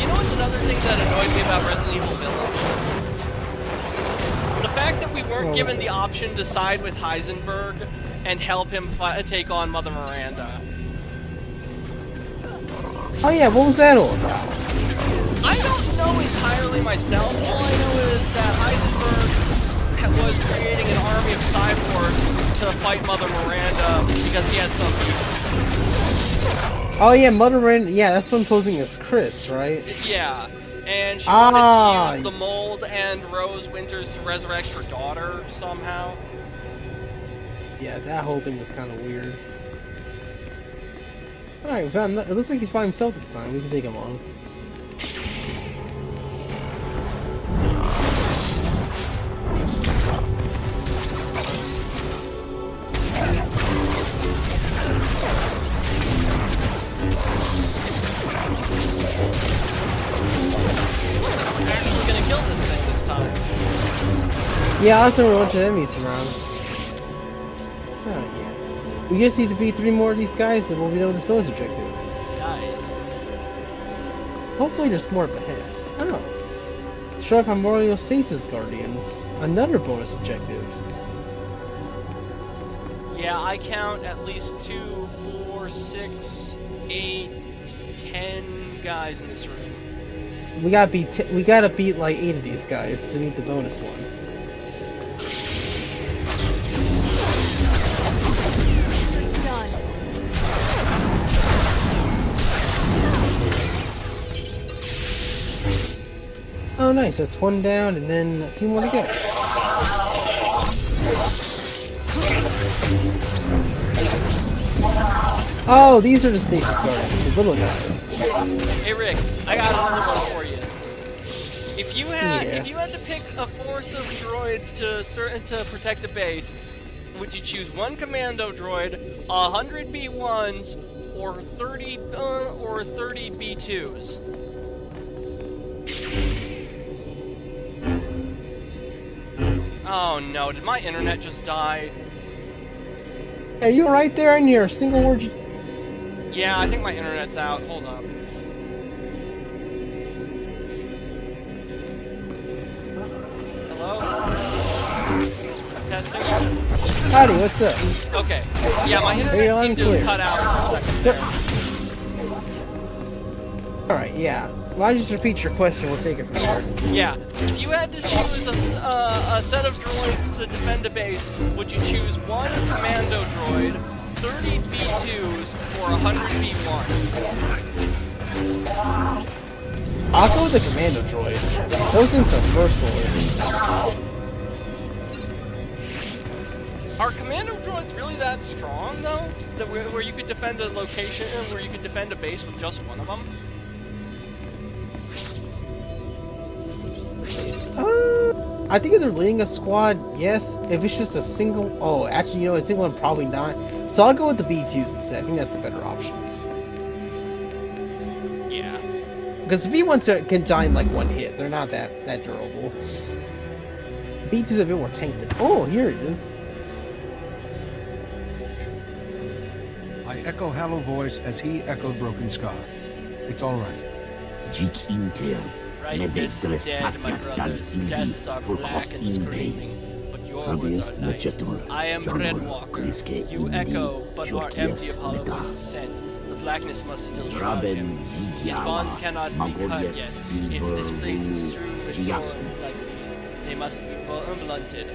know what's another thing that annoyed me about Resident Evil Village? The fact that we weren't given the option to side with Heisenberg and help him take on Mother Miranda. Oh yeah, what was that all about? I don't know entirely myself. All I know is that Heisenberg was creating an army of cyborgs to fight Mother Miranda because he had some people. Oh yeah, Mother Miranda, yeah, that's one posing as Chris, right? Yeah, and she wanted to use the mold and Rose Winters to resurrect her daughter somehow. Yeah, that whole thing was kind of weird. Alright, we found that. It looks like he's by himself this time. We can take him on. Actually gonna kill this thing this time. Yeah, I'll send a bunch of enemies around. Oh yeah. We just need to beat 3 more of these guys and we'll be done with this bonus objective. Nice. Hopefully there's more up ahead. I don't know. Destroy Primordial Stasis Guardians. Another bonus objective. Yeah, I count at least 2, 4, 6, 8, 10 guys in this room. We gotta beat like 8 of these guys to meet the bonus one. Done. Oh nice, that's one down and then a few more to go. Oh, these are the stasis guardians, the little guys. Hey Rick, I got another one for you. If you had to pick a force of droids to protect the base, would you choose 1 commando droid, 100 B1s, or 30 B2s? Oh no, did my internet just die? Are you right there in your single word? Yeah, I think my internet's out. Hold up. Hello? Testing? Howdy, what's up? Okay. Yeah, my internet seemed to have cut out for a second there. Alright, yeah. Well, I'll just repeat your question, we'll take it from there. Yeah. If you had to choose a set of droids to defend a base, would you choose 1 commando droid, 30 B2s, or 100 B1s? I'll go with the commando droid. Those things are merciless. Are commando droids really that strong, though? That where you could defend a location, where you could defend a base with just 1 of them? I think if they're leading a squad, yes. If it's just a single... Oh, actually, you know, a single one probably not. So I'll go with the B2s instead. I think that's the better option. Yeah. Because the B1s can die in like 1 hit. They're not that durable. B2s are a bit more tanked. Oh, here it is. I echo Hallow Voice as he echoed Broken Scar. It's all right. Rightness is dead, my brothers. Deaths are black and screaming, but your words are light. I am Redwalker. You echo, but are empty of hollow voices sent. The blackness must still shroud him. His bonds cannot be cut yet. If this place is strewn with thorns like these, they must be blunted.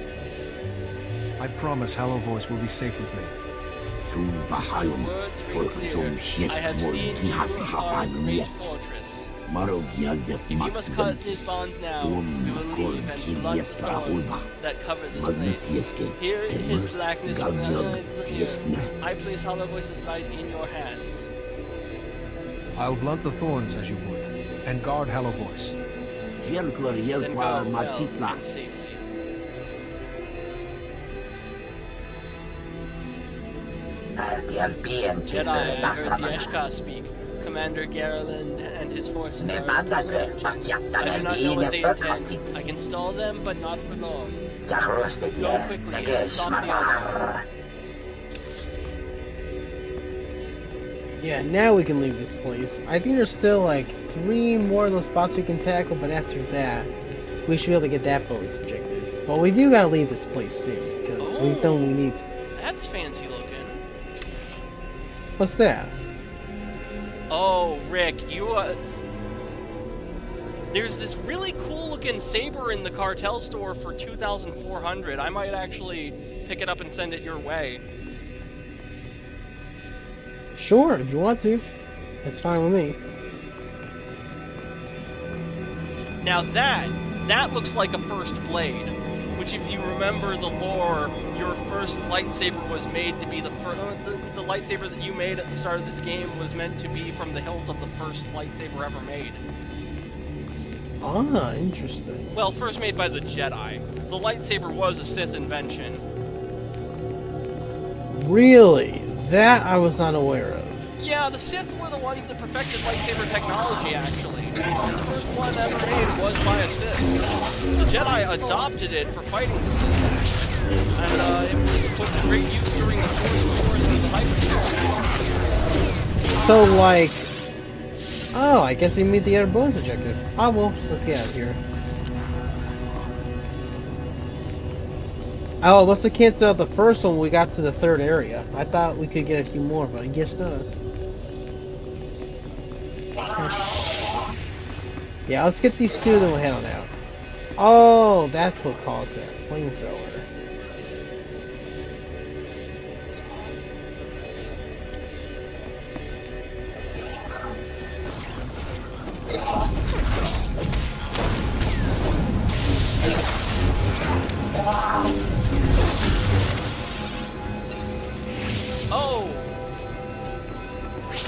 I promise Hallow Voice will be safe with me. Your words ring clear. I have seen you are a great fortress. If you must cut his bonds now, we will leave and blunt the thorns that cover this place. Here in his blackness guides here. I place Hollow Voice's light in your hands. I'll blunt the thorns as you would, and guard Hallow Voice. Then guard well and safely. Jedi, I heard the Eshka speak. Commander Garland and his forces are I do not know what they intend. I can stall them, but not for long. Go quickly and stop the other. Yeah, now we can leave this place. I think there's still like 3 more of those spots we can tackle, but after that, we should be able to get that bonus objective. But we do gotta leave this place soon, because we've done what we need to. That's fancy looking. What's that? Oh, Rick, there's this really cool looking saber in the cartel store for 2,400. I might actually pick it up and send it your way. Sure, if you want to. That's fine with me. Now that looks like a first blade, which if you remember the lore, your first lightsaber was made to be the lightsaber that you made at the start of this game was meant to be from the hilt of the first lightsaber ever made. Ah, interesting. Well, first made by the Jedi. The lightsaber was a Sith invention. Really? That I was not aware of. Yeah, the Sith were the ones that perfected lightsaber technology, actually. And the first one ever made was by a Sith. The Jedi adopted it for fighting the Sith. And it was put to great use during the Force Wars and the Hyper. So, like... Oh, I guess we meet the other bonus objective. Oh, well, let's get out of here. Oh, must have canceled out the first one when we got to the third area. I thought we could get a few more, but I guess not. Yeah, let's get these two, then we'll head on out. Oh, that's what caused that. Flamethrower. Oh!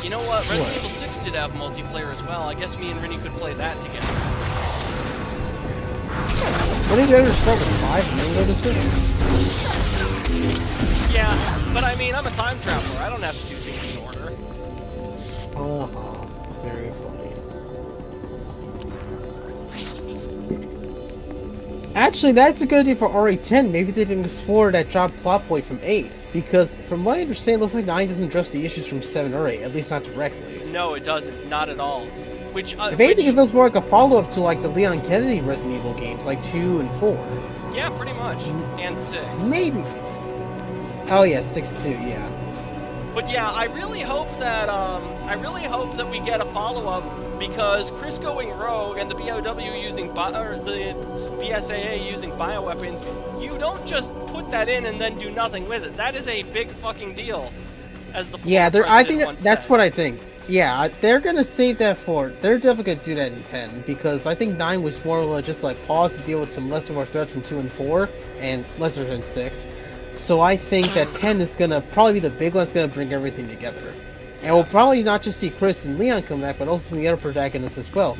You know what? Resident Evil 6 did have multiplayer as well. I guess me and Rennie could play that together. What did you ever start with 5 and then go to 6? Yeah, but I mean, I'm a time traveler. I don't have to do things in order. Oh, very funny. Actually, that's a good idea for RE10. Maybe they didn't explore that drop plot point from 8. Because, from what I understand, it looks like 9 doesn't address the issues from 7 or 8. At least not directly. No, it doesn't. Not at all. Which, if anything, it feels more like a follow-up to like the Leon Kennedy Resident Evil games, like 2 and 4. Yeah, pretty much. And 6. Maybe. Oh yeah, 6 too. Yeah. But yeah, I really hope that we get a follow-up, because Chris going rogue and the BOW using the BSAA using bioweapons, you don't just put that in and then do nothing with it. That is a big fucking deal. As the I think that's what I think. Yeah, they're gonna save that for. They're definitely gonna do that in 10, because I think 9 was more of just like pause to deal with some leftover threats from 2 and 4, and lesser than 6. So I think that 10 is gonna probably be the big one that's gonna bring everything together. And we'll probably not just see Chris and Leon come back, but also some of the other protagonists as well.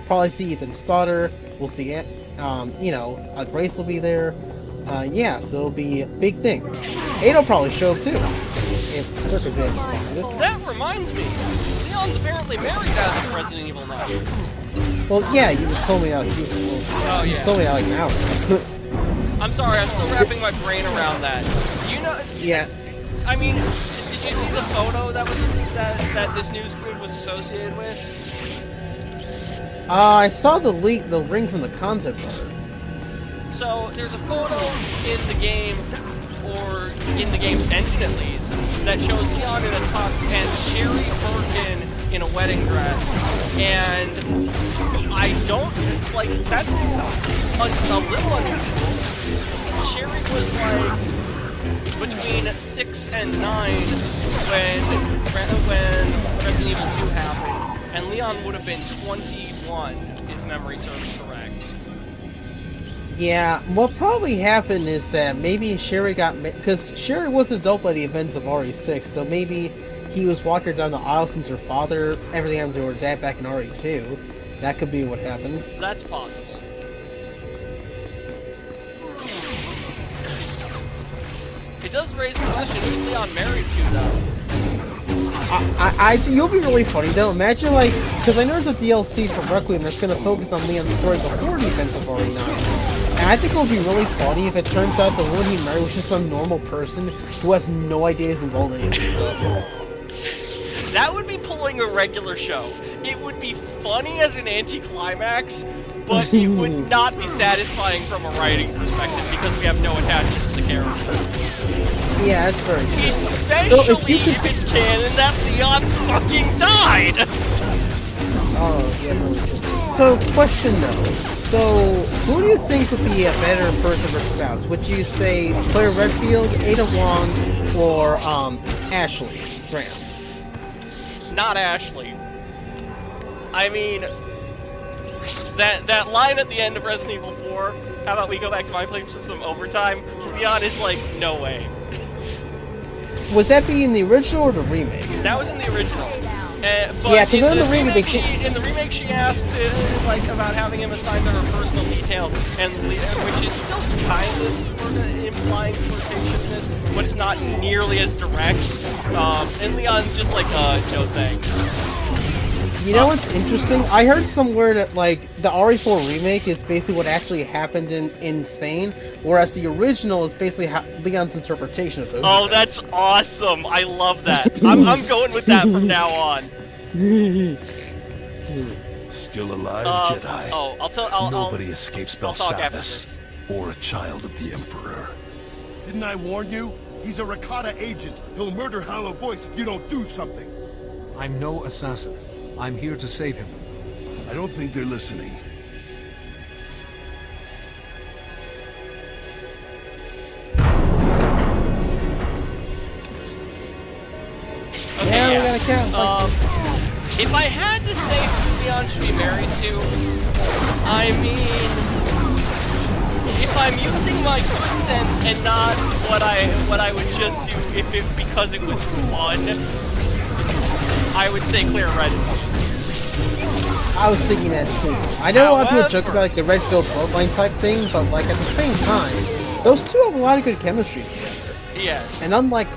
Probably see Ethan's daughter. We'll see, Grace will be there. Yeah, so it'll be a big thing. 8 will probably show up too, if circumstances warrant it. That reminds me, Leon's apparently married as of Resident Evil 9. Well, yeah, you just told me how. You just told me how like an hour. I'm sorry, I'm still wrapping my brain around that. You know? Yeah. I mean, did you see the photo that was that this news group was associated with? I saw the ring from the concept art. So there's a photo in the game, or in the game's engine at least, that shows Leon in a tux and Sherry Birkin in a wedding dress, and I don't like that's a little unusual. Sherry was like between 6 and 9 when Resident Evil 2 happened, and Leon would have been 21 if memory serves correct. Yeah, what probably happened is that maybe Sherry because Sherry was an adult by the events of RE6, so maybe he was walking her down the aisle since her father, everything happened to her dad back in RE2. That could be what happened. That's possible. It does raise the question, who's Leon married to, though? I think you'll be really funny, though. Imagine, like, because I know there's a DLC for Requiem that's going to focus on Leon's story before the events of RE9. And I think it would be really funny if it turns out the woman he married was just some normal person who has no idea he's involved in any of this stuff. That would be pulling a regular show. It would be funny as an anticlimax, but it would not be satisfying from a writing perspective because we have no attachment to the character. Yeah, that's very true. Especially so if it's canon that Leon fucking died! Oh, yeah. So, question though. So, who do you think would be a better person for spouse? Would you say Claire Redfield, Ada Wong, or Ashley Graham? Not Ashley. I mean, that line at the end of Resident Evil 4, how about we go back to my place for some overtime? Leon is like, no way. Was that be in the original or the remake? That was in the original. But yeah, because in the remake, she asks like about having him assigned to her personal detail, and which is still kind of implying flirtatiousness, but it's not nearly as direct. And Leon's just like, no thanks. You know what's interesting? I heard somewhere that like the RE4 remake is basically what actually happened in Spain, whereas the original is basically Leon's interpretation of those. Oh, events. That's awesome! I love that. I'm going with that from now on. Still alive, Jedi. Oh, Nobody escapes Belsalvis, or a child of the Emperor. Didn't I warn you? He's a Rakata agent. He'll murder Hollow Voice if you don't do something. I'm no assassin. I'm here to save him. I don't think they're listening. Yeah, we gotta count. If I had to say who Leon should be married to, I mean, if I'm using my good sense and not what I would just do because it was fun, I would say Claire Redfield. I was thinking that too. I know a lot of people joke about like the Redfield bloodline type thing, but like at the same time, those two have a lot of good chemistry together. Yes. And unlike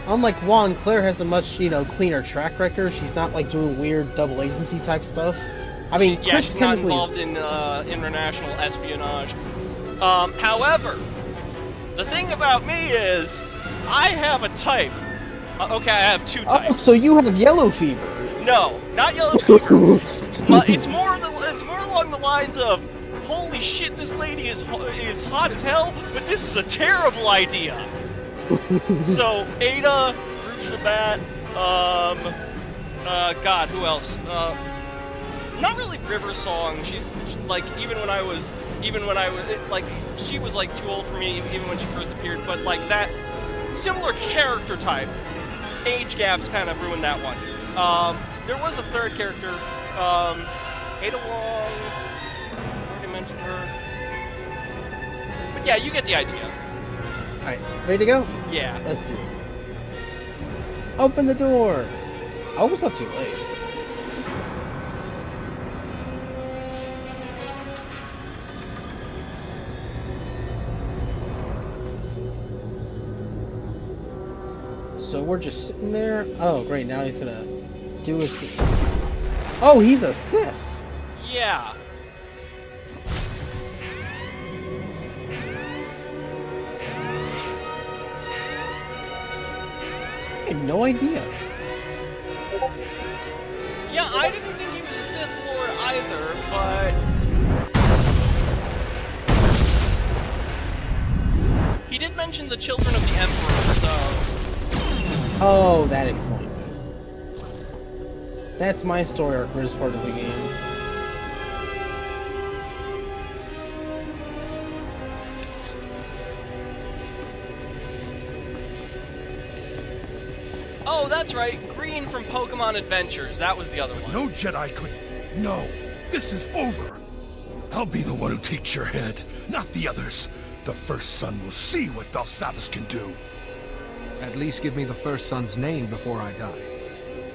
Juan, Claire has a much, cleaner track record. She's not like doing weird double agency type stuff. I mean, yeah, Chris she's not technically involved in international espionage. However, the thing about me is, I have a type. Okay, I have two types. Oh, so you have yellow fever? No, not yellow fever. It's more along the lines of, holy shit, this lady is hot as hell, but this is a terrible idea. So Ada, Rouge the Bat, God, who else? Not really River Song. She's like even when I was like she was like too old for me even when she first appeared. But like that similar character type, age gaps kind of ruined that one. There was a third character, Ada Wong. I already mentioned her. But yeah, you get the idea. Alright, ready to go? Yeah. Let's do it. Open the door! Oh, it's not too late. So we're just sitting there? Oh, great, now he's gonna do his... Oh, he's a Sith! Yeah. I had no idea. Yeah, I didn't think he was a Sith Lord either, but... He did mention the children of the Emperor, so... Oh, that explains it. That's my story arc for this part of the game. Oh, that's right. Green from Pokemon Adventures. That was the other one. No Jedi could... No. This is over. I'll be the one who takes your head, not the others. The first son will see what Belsalvis can do. At least give me the first son's name before I die.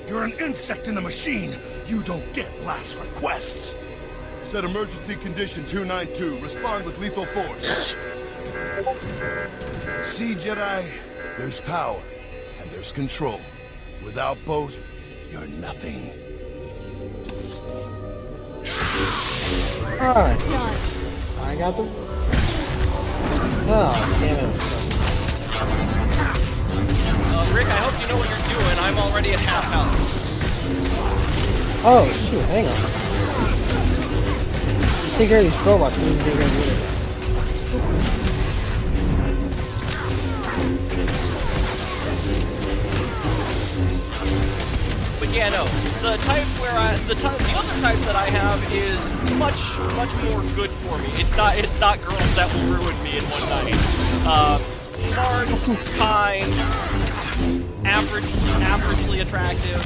You're an insect in the machine. You don't get last requests. Set emergency condition 292. Respond with lethal force. See, Jedi? There's power. And there's control. Without both, you're nothing. Alright. I got the... Oh, damn it. Rick, I hope you know what you're doing. I'm already at half health. Oh, shoot, hang on. Let's take care of these robots so we can take care of the other guys. But yeah, no. The type where the other type that I have is much more good for me. It's not girls that will ruin me in one night. Smart, kind, averagely attractive.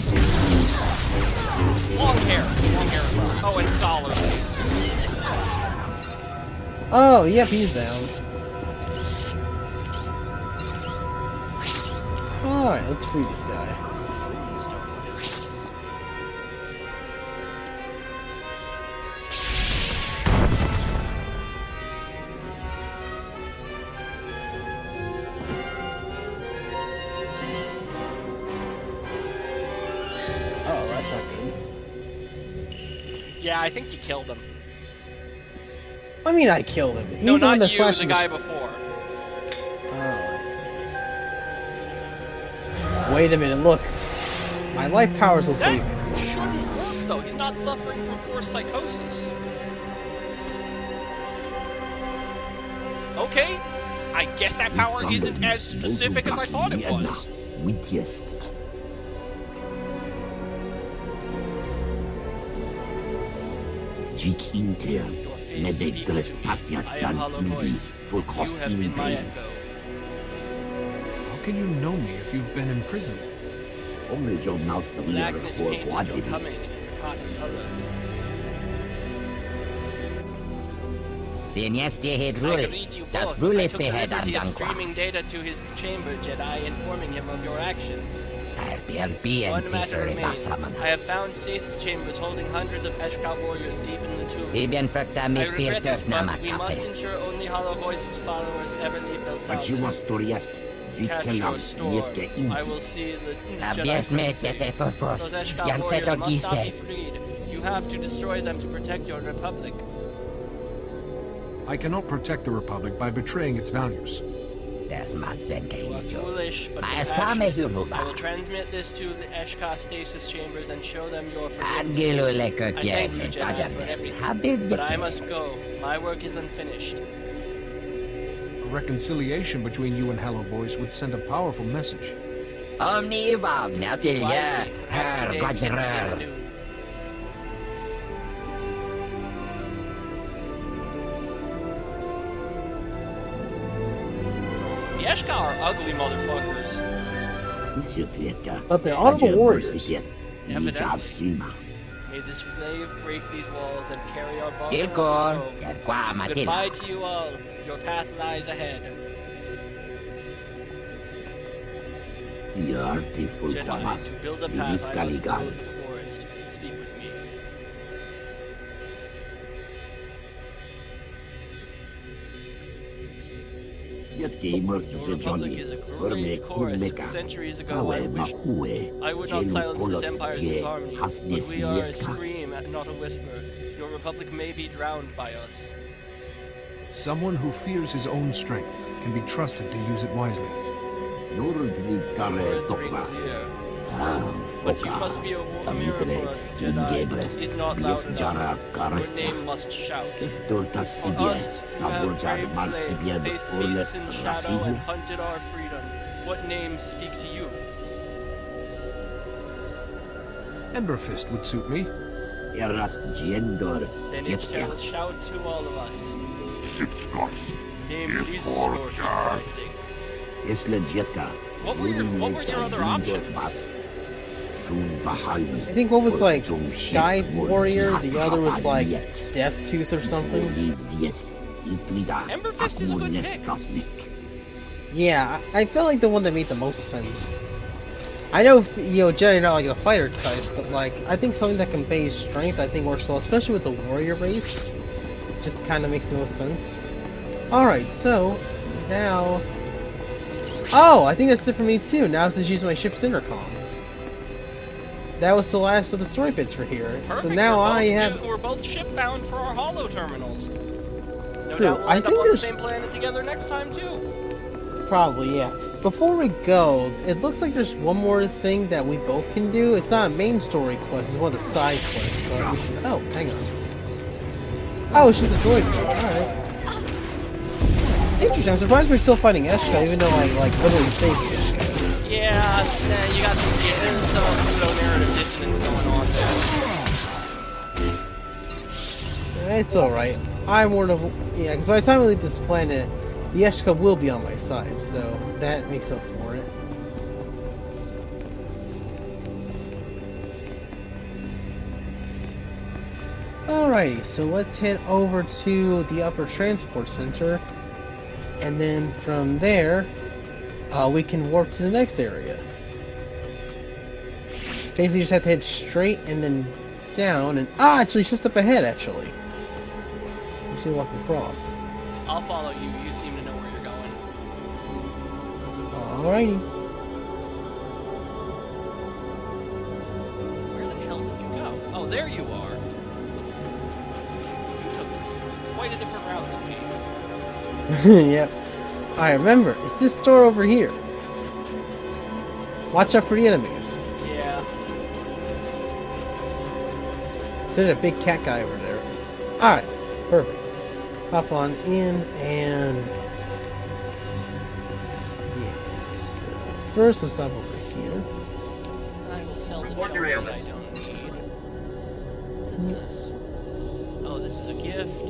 Long hair as well. Oh, and scholars. Oh, yep, he's down. Alright, let's free this guy. Oh, that's not good. Yeah, I think you killed him. I mean, I killed him. He's No, the one not that you, slashed the him. guy before. Oh, I see. Wait a minute, look. My life powers will save him. That shouldn't work, though. He's not suffering from forced psychosis. Okay, I guess that power isn't as specific as I thought it was. Your face speaks to me. I am Hollow Voice. You have been my echo. How can you know me if you've been imprisoned? Blackness painted your coming in rakatan colors. I greet you both. I took the liberty of streaming data to his chamber, Jedi, informing him of your actions. One matter remains. I have found stasis chambers holding hundreds of Eshka warriors deep in the tomb. I regret this, but we must ensure only Hollow Voice's followers ever leave Belsalvis. Catch your storm. I will see the Jedi friends safe. Those Eshka warriors must not be freed. You have to destroy them to protect your Republic. I cannot protect the Republic by betraying its values. You are foolish, but compassionate. I will transmit this to the Eshka stasis chambers and show them your forgiveness. I thank you, Jedi, for everything, but I must go. My work is unfinished. A reconciliation between you and Hollow Voice would send a powerful message. Wisely, perhaps today we can begin anew. The Eshka are ugly motherfuckers. But they're honorable warriors. Evidently. May this wave break these walls and carry our bodies home. Goodbye to you all. Your path lies ahead. Jedi, build a path. I must go the forest. Speak with me. Your Republic is a great chorus. Centuries ago, I would not silence this empire's disharmony, but we are a scream, not a whisper. Your Republic may be drowned by us. Someone who fears his own strength can be trusted to use it wisely. Words ring clear. But you must be a mirror for us, Jedi. It is not loud enough. Your name must shout. For us, you have braved flame, faced beasts in shadow, and hunted our freedom. What names speak to you? Emberfist would suit me. Then it shall shout to all of us. Name Jesus Scorpion, I think. What were your other options? I think one was like Sky Warrior, the other was like Death Tooth or something. Emberfist is a good pick. Yeah, I feel like the one that made the most sense. I know, Jedi are not like the fighter types, but like, I think something that conveys strength I think works well, especially with the warrior race. Just kind of makes the most sense. Alright, so, now... Oh, I think that's it for me too. Now it's just using my ship's intercom. That was the last of the story bits for here. Perfect. So now We're both shipbound for our holo terminals. No True. doubt we'll end up on the same planet together next time too. Probably, yeah. Before we go, it looks like there's one more thing that we both can do. It's not a main story quest, it's one of the side quests, but we should... Oh, hang on. Oh, it's just the droids. Alright. Interesting, I'm surprised we're still fighting Eshka, even though I, like, literally saved Eshka. Yeah, you got there's some pseudo-narrative dissonance going on there. It's alright. I'm more of... Yeah, because by the time we leave this planet, the Eshka will be on my side, so that makes up for it. Alrighty, so let's head over to the upper transport center, and then from there, we can warp to the next area. Basically, you just have to head straight and then down, and actually, it's just up ahead. Actually, you should walk across. I'll follow you. You seem to know where you're going. Alrighty. Where the hell did you go? Oh, there you are. You took quite a different route than me. Yep. I remember. It's this door over here. Watch out for the enemies. Yeah. There's a big cat guy over there. Alright. Perfect. Hop on in and... first, let's stop over here. I will sell the junk What that I derailments? don't need. What is this? Oh, this is a gift.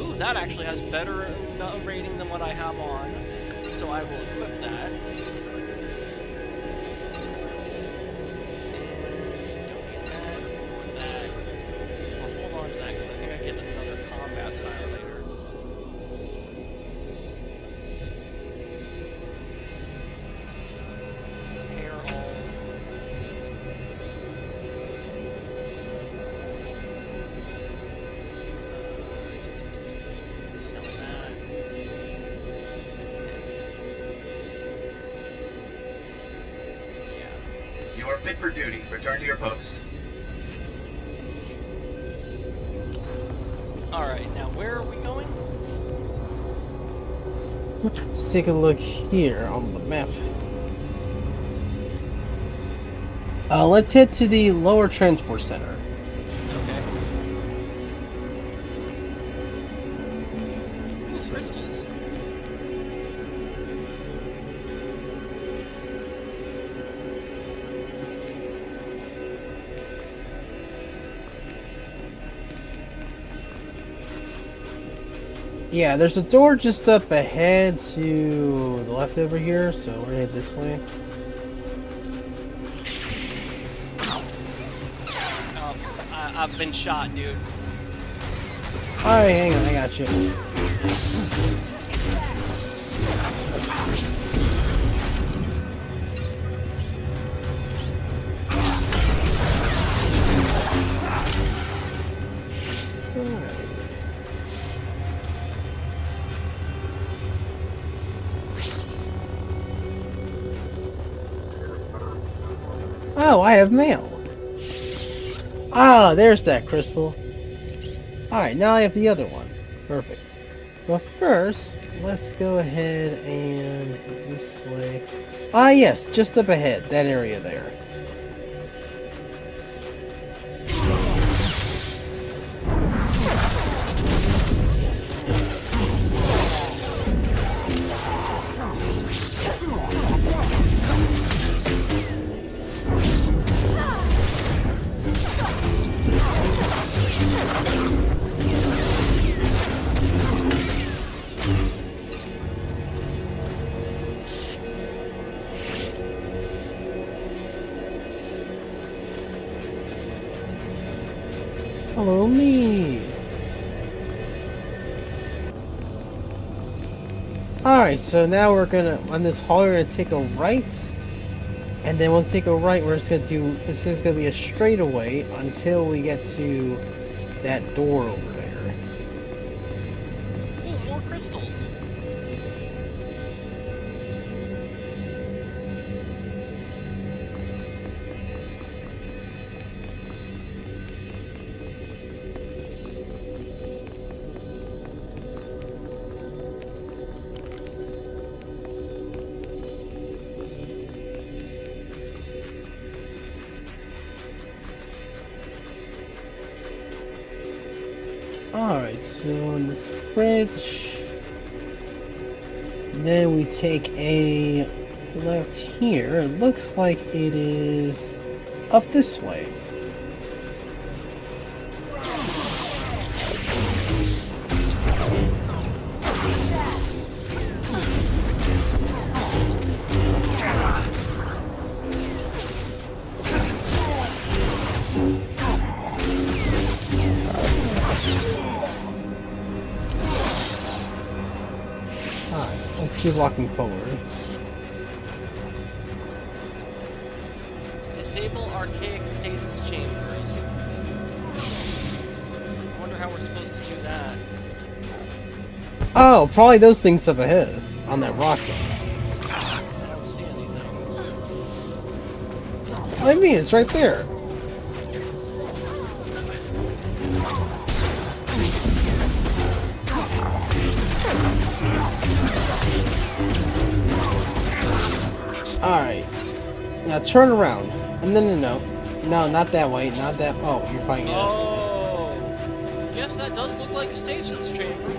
Ooh, that actually has better rating than what I have on. So I will equip that. Style later. Hair all. Sell that. Yeah. You are fit for duty. Return to your post. Alright, now where are we going? Let's take a look here on the map. Let's head to the lower transport center. Okay. Crystals. Yeah, there's a door just up ahead to the left over here, so we're gonna head this way. Oh, I've been shot, dude. Alright, hang on, I got you. Oh, I have mail. Ah, there's that crystal. Alright, now I have the other one. Perfect. But first, let's go ahead and this way. Ah, yes, just up ahead, that area there. Follow me. Alright, so now we're gonna, on this hall, we're gonna take a right. And then once we take a right, we're just gonna do, this is gonna be a straightaway until we get to that door over there. Ooh, more crystals. Alright, so on this bridge, then we take a left here. It looks like it is up this way. Let's keep walking forward. Disable archaic stasis chambers. I wonder how we're supposed to do that. Oh, probably those things up ahead on that rock. I don't see anything. What do you mean? It's right there. Alright. Now turn around. No, not that way. Not that. Oh, you're fighting it. Oh. Yes, that does look like a stasis chamber.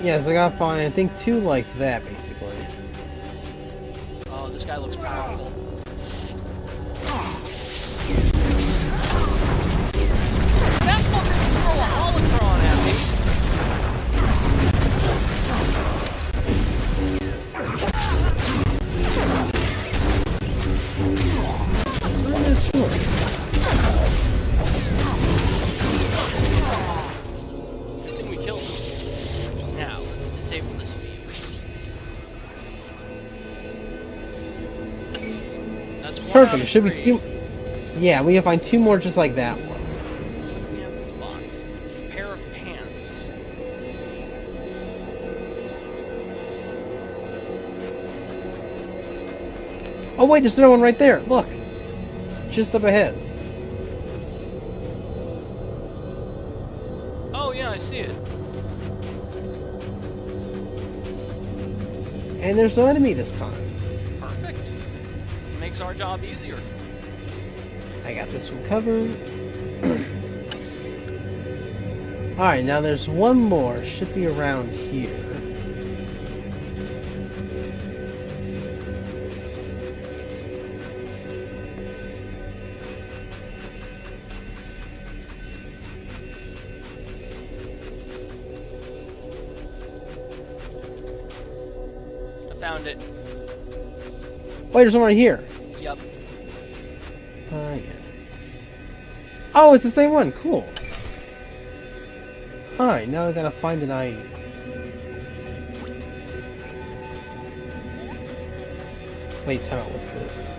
Yes, I gotta find, I think, 2 like that, basically. Oh, this guy looks powerful. That fucker just throw a holocron at me! I think we killed him. Now, let's disable this field. That's one Perfect, out it of should be 3. 2. Yeah, we gotta find 2 more just like that one. What do we have in this box? Pair of pants. Oh wait, there's another one right there. Look, just up ahead. Oh yeah, I see it. And there's no enemy this time. Perfect. This makes our job easier. I got this one covered. Alright, now there's one more. Should be around here. I found it. Wait, there's one right here. Yep. Yeah. Oh, it's the same one. Cool. Alright, now I gotta find an ID. Wait, tell me, what's this?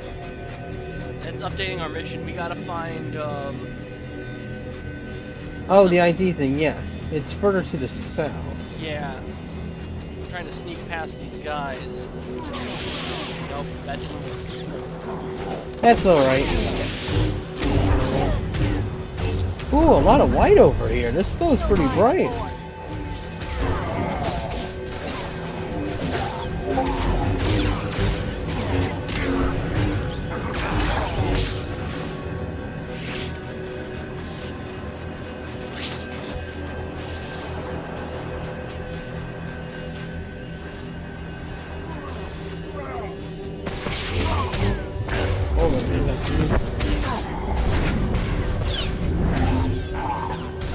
It's updating our mission. We gotta find, Oh, the ID thing, yeah. It's further to the south. yeah. I'm trying to sneak past these guys. Nope, that didn't work. That's alright. Ooh, a lot of white over here. This snow's pretty bright.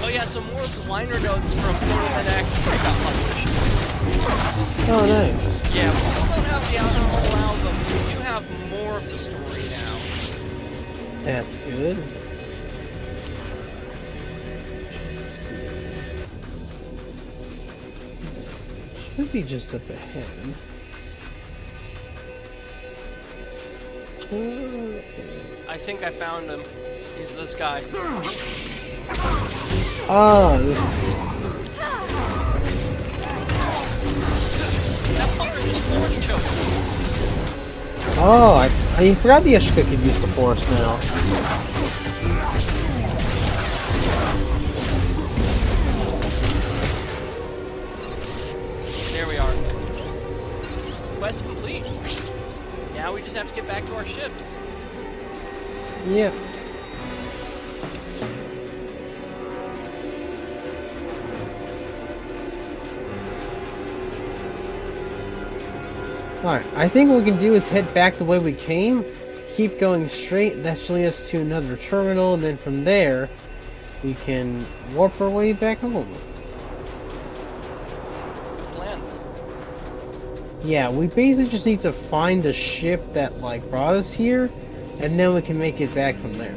Oh yeah, some more liner notes from Portland Act 3 got published. Oh, nice. Yeah, we still don't have the whole album. We do have more of the story now. That's good. Should be just up ahead. I think I found him. He's this guy. Ah, this. That fucker just force choked. Oh, I forgot the Ishka could use the force now. There we are. Quest complete. Now we just have to get back to our ships. Yep. Alright, I think what we can do is head back the way we came, keep going straight, that should lead us to another terminal, and then from there, we can warp our way back home. Good plan. Yeah, we basically just need to find the ship that, like, brought us here, and then we can make it back from there.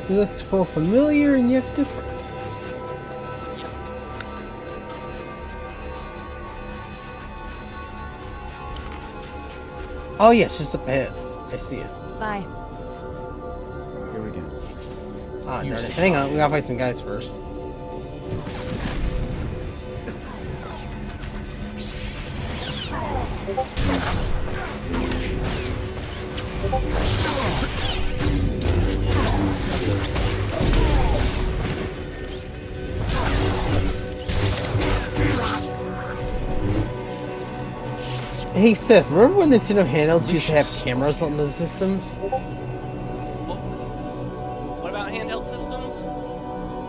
He looks both familiar and yet different. Oh yes, just up ahead. I see it. Bye. Here we go. Ah, darn it. Hang on, we gotta fight some guys first. Hey Seth, remember when Nintendo handhelds used to have cameras on the systems? What about handheld systems?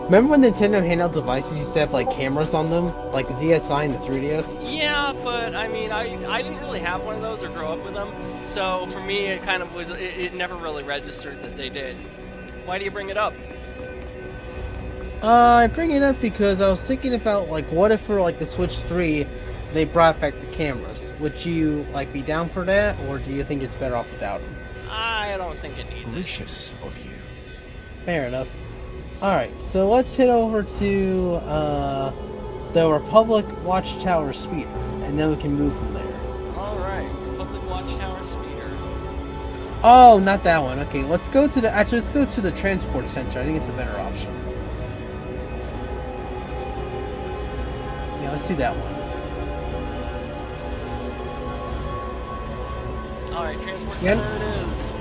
Remember when Nintendo handheld devices used to have like cameras on them? Like the DSi and the 3DS? Yeah, but I mean, I didn't really have one of those or grow up with them, so for me it kind of was, it never really registered that they did. Why do you bring it up? I bring it up because I was thinking about like what if for like the Switch 3 they brought back the cameras. Would you like be down for that, or do you think it's better off without them? I don't think it needs it. Gracious of you. Fair enough. Alright, so let's head over to the Republic Watchtower Speeder, and then we can move from there. Alright, Republic Watchtower Speeder. Oh, not that one. Okay, let's go to the let's go to the transport center. I think it's a better option. Yeah, let's do that one. Alright, transport center it is.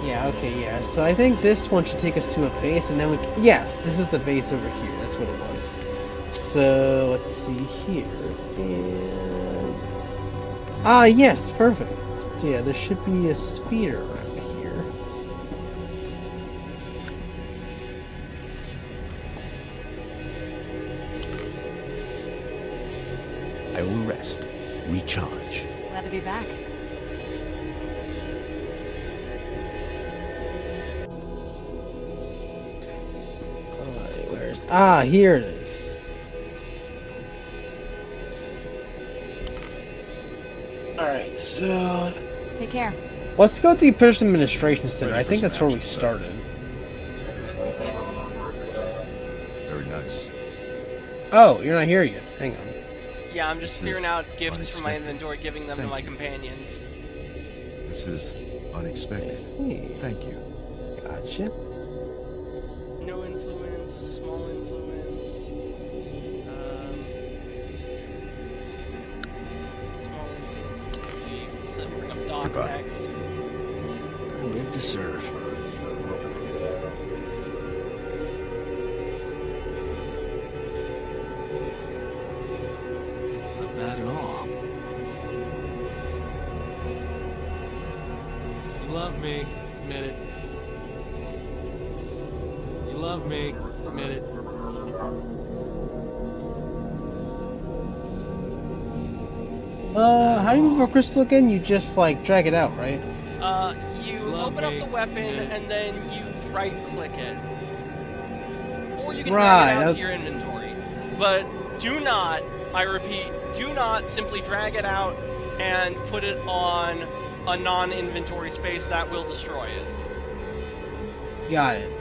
Yeah, okay, yeah. So I think this one should take us to a base, and then we... Yes, this is the base over here. That's what it was. So, let's see here. And... Ah, yes, perfect. So yeah, there should be a speeder around here. I will rest. Recharge. Glad to be back. Ah, here it is. Alright, so... Take care. Let's go to the Person Administration Center. I think that's where we started. Very nice. Oh, you're not here yet. Hang on. Yeah, I'm just clearing out gifts from my inventory, giving them to my companions. This is unexpected. Thank you. Gotcha. No influence, small influence. Small influence, let's see. So bring up Doc next. Live to serve. Not bad at all. You love me. Admit it. You love me. Admit it. How do you move a crystal again? You just, like, drag it out, right? You open up the weapon and then you right-click it. Or you can drag it out to your inventory. But do not, I repeat, do not simply drag it out and put it on a non-inventory space. That will destroy it. Got it.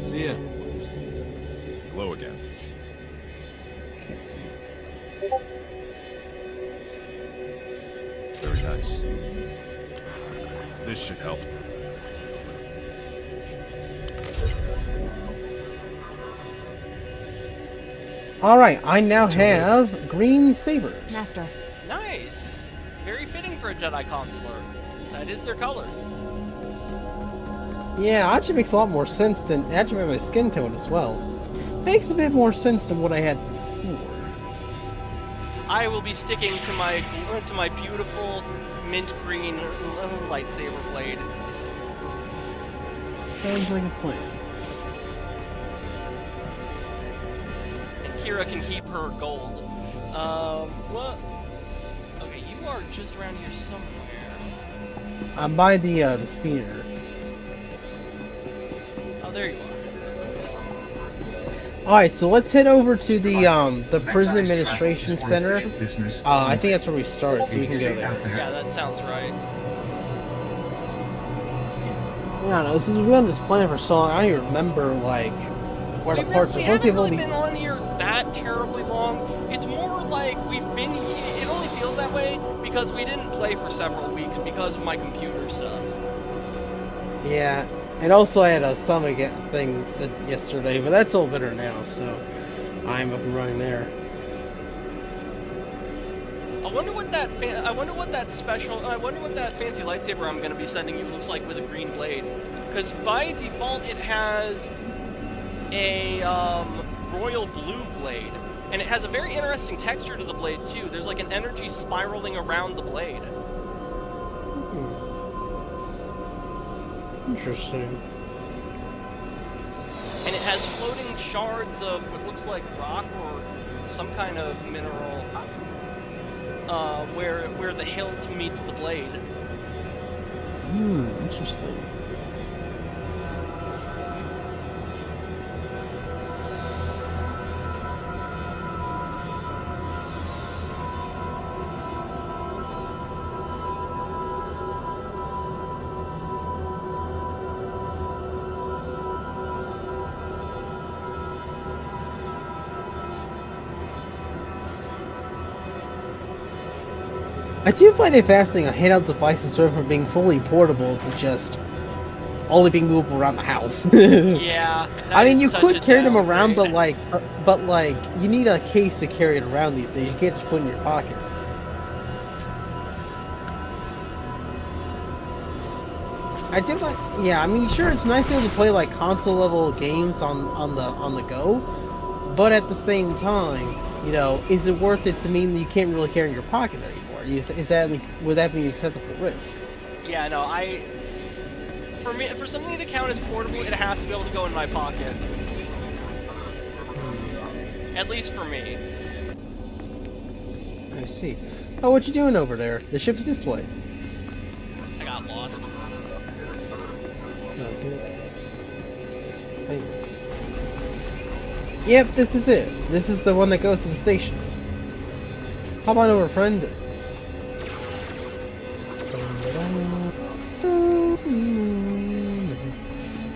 See ya. Hello again. Very nice. This should help. Alright, I now have green sabers. Master. Nice. Very fitting for a Jedi Consular. That is their color. Yeah, actually makes a lot more sense than... Actually made my skin tone as well. Makes a bit more sense than what I had before. I will be sticking to my beautiful mint green lightsaber blade. Sounds like a plan. And Kira can keep her gold. What? Okay, you are just around here somewhere. I'm by the speeder. Oh, there you are. Alright, so let's head over to the prison administration center. I think that's where we started, so we can go there. Yeah, that sounds right. I don't know, since we've been on this planet for so long, I don't even remember, like, where the parts are. We haven't really been on here that terribly long. It's more like we've been here, it only feels that way because we didn't play for several weeks because of my computer stuff. Yeah, and also I had a stomach thing yesterday, but that's all better now, so I'm up and running there. I wonder what that fancy lightsaber I'm going to be sending you looks like with a green blade. Because by default it has a royal blue blade. And it has a very interesting texture to the blade too. There's like an energy spiraling around the blade. Interesting. And it has floating shards of what looks like rock or some kind of mineral where the hilt meets the blade. Interesting. I do find it fascinating a handheld device is sort of from being fully portable to just only being movable around the house. Yeah. I mean, you could carry them around, but like, you need a case to carry it around these days. You can't just put it in your pocket. I do like, yeah. I mean, sure, it's nice to be able to play like console level games on the go, but at the same time, you know, is it worth it to mean that you can't really carry it in your pocket anymore? Would that be an acceptable risk? Yeah, no, for something to count as portable, it has to be able to go in my pocket. At least for me. I see. Oh, what you doing over there? The ship's this way. I got lost. Oh, good. Hey. Yep, this is it. This is the one that goes to the station. Hop on over, friend.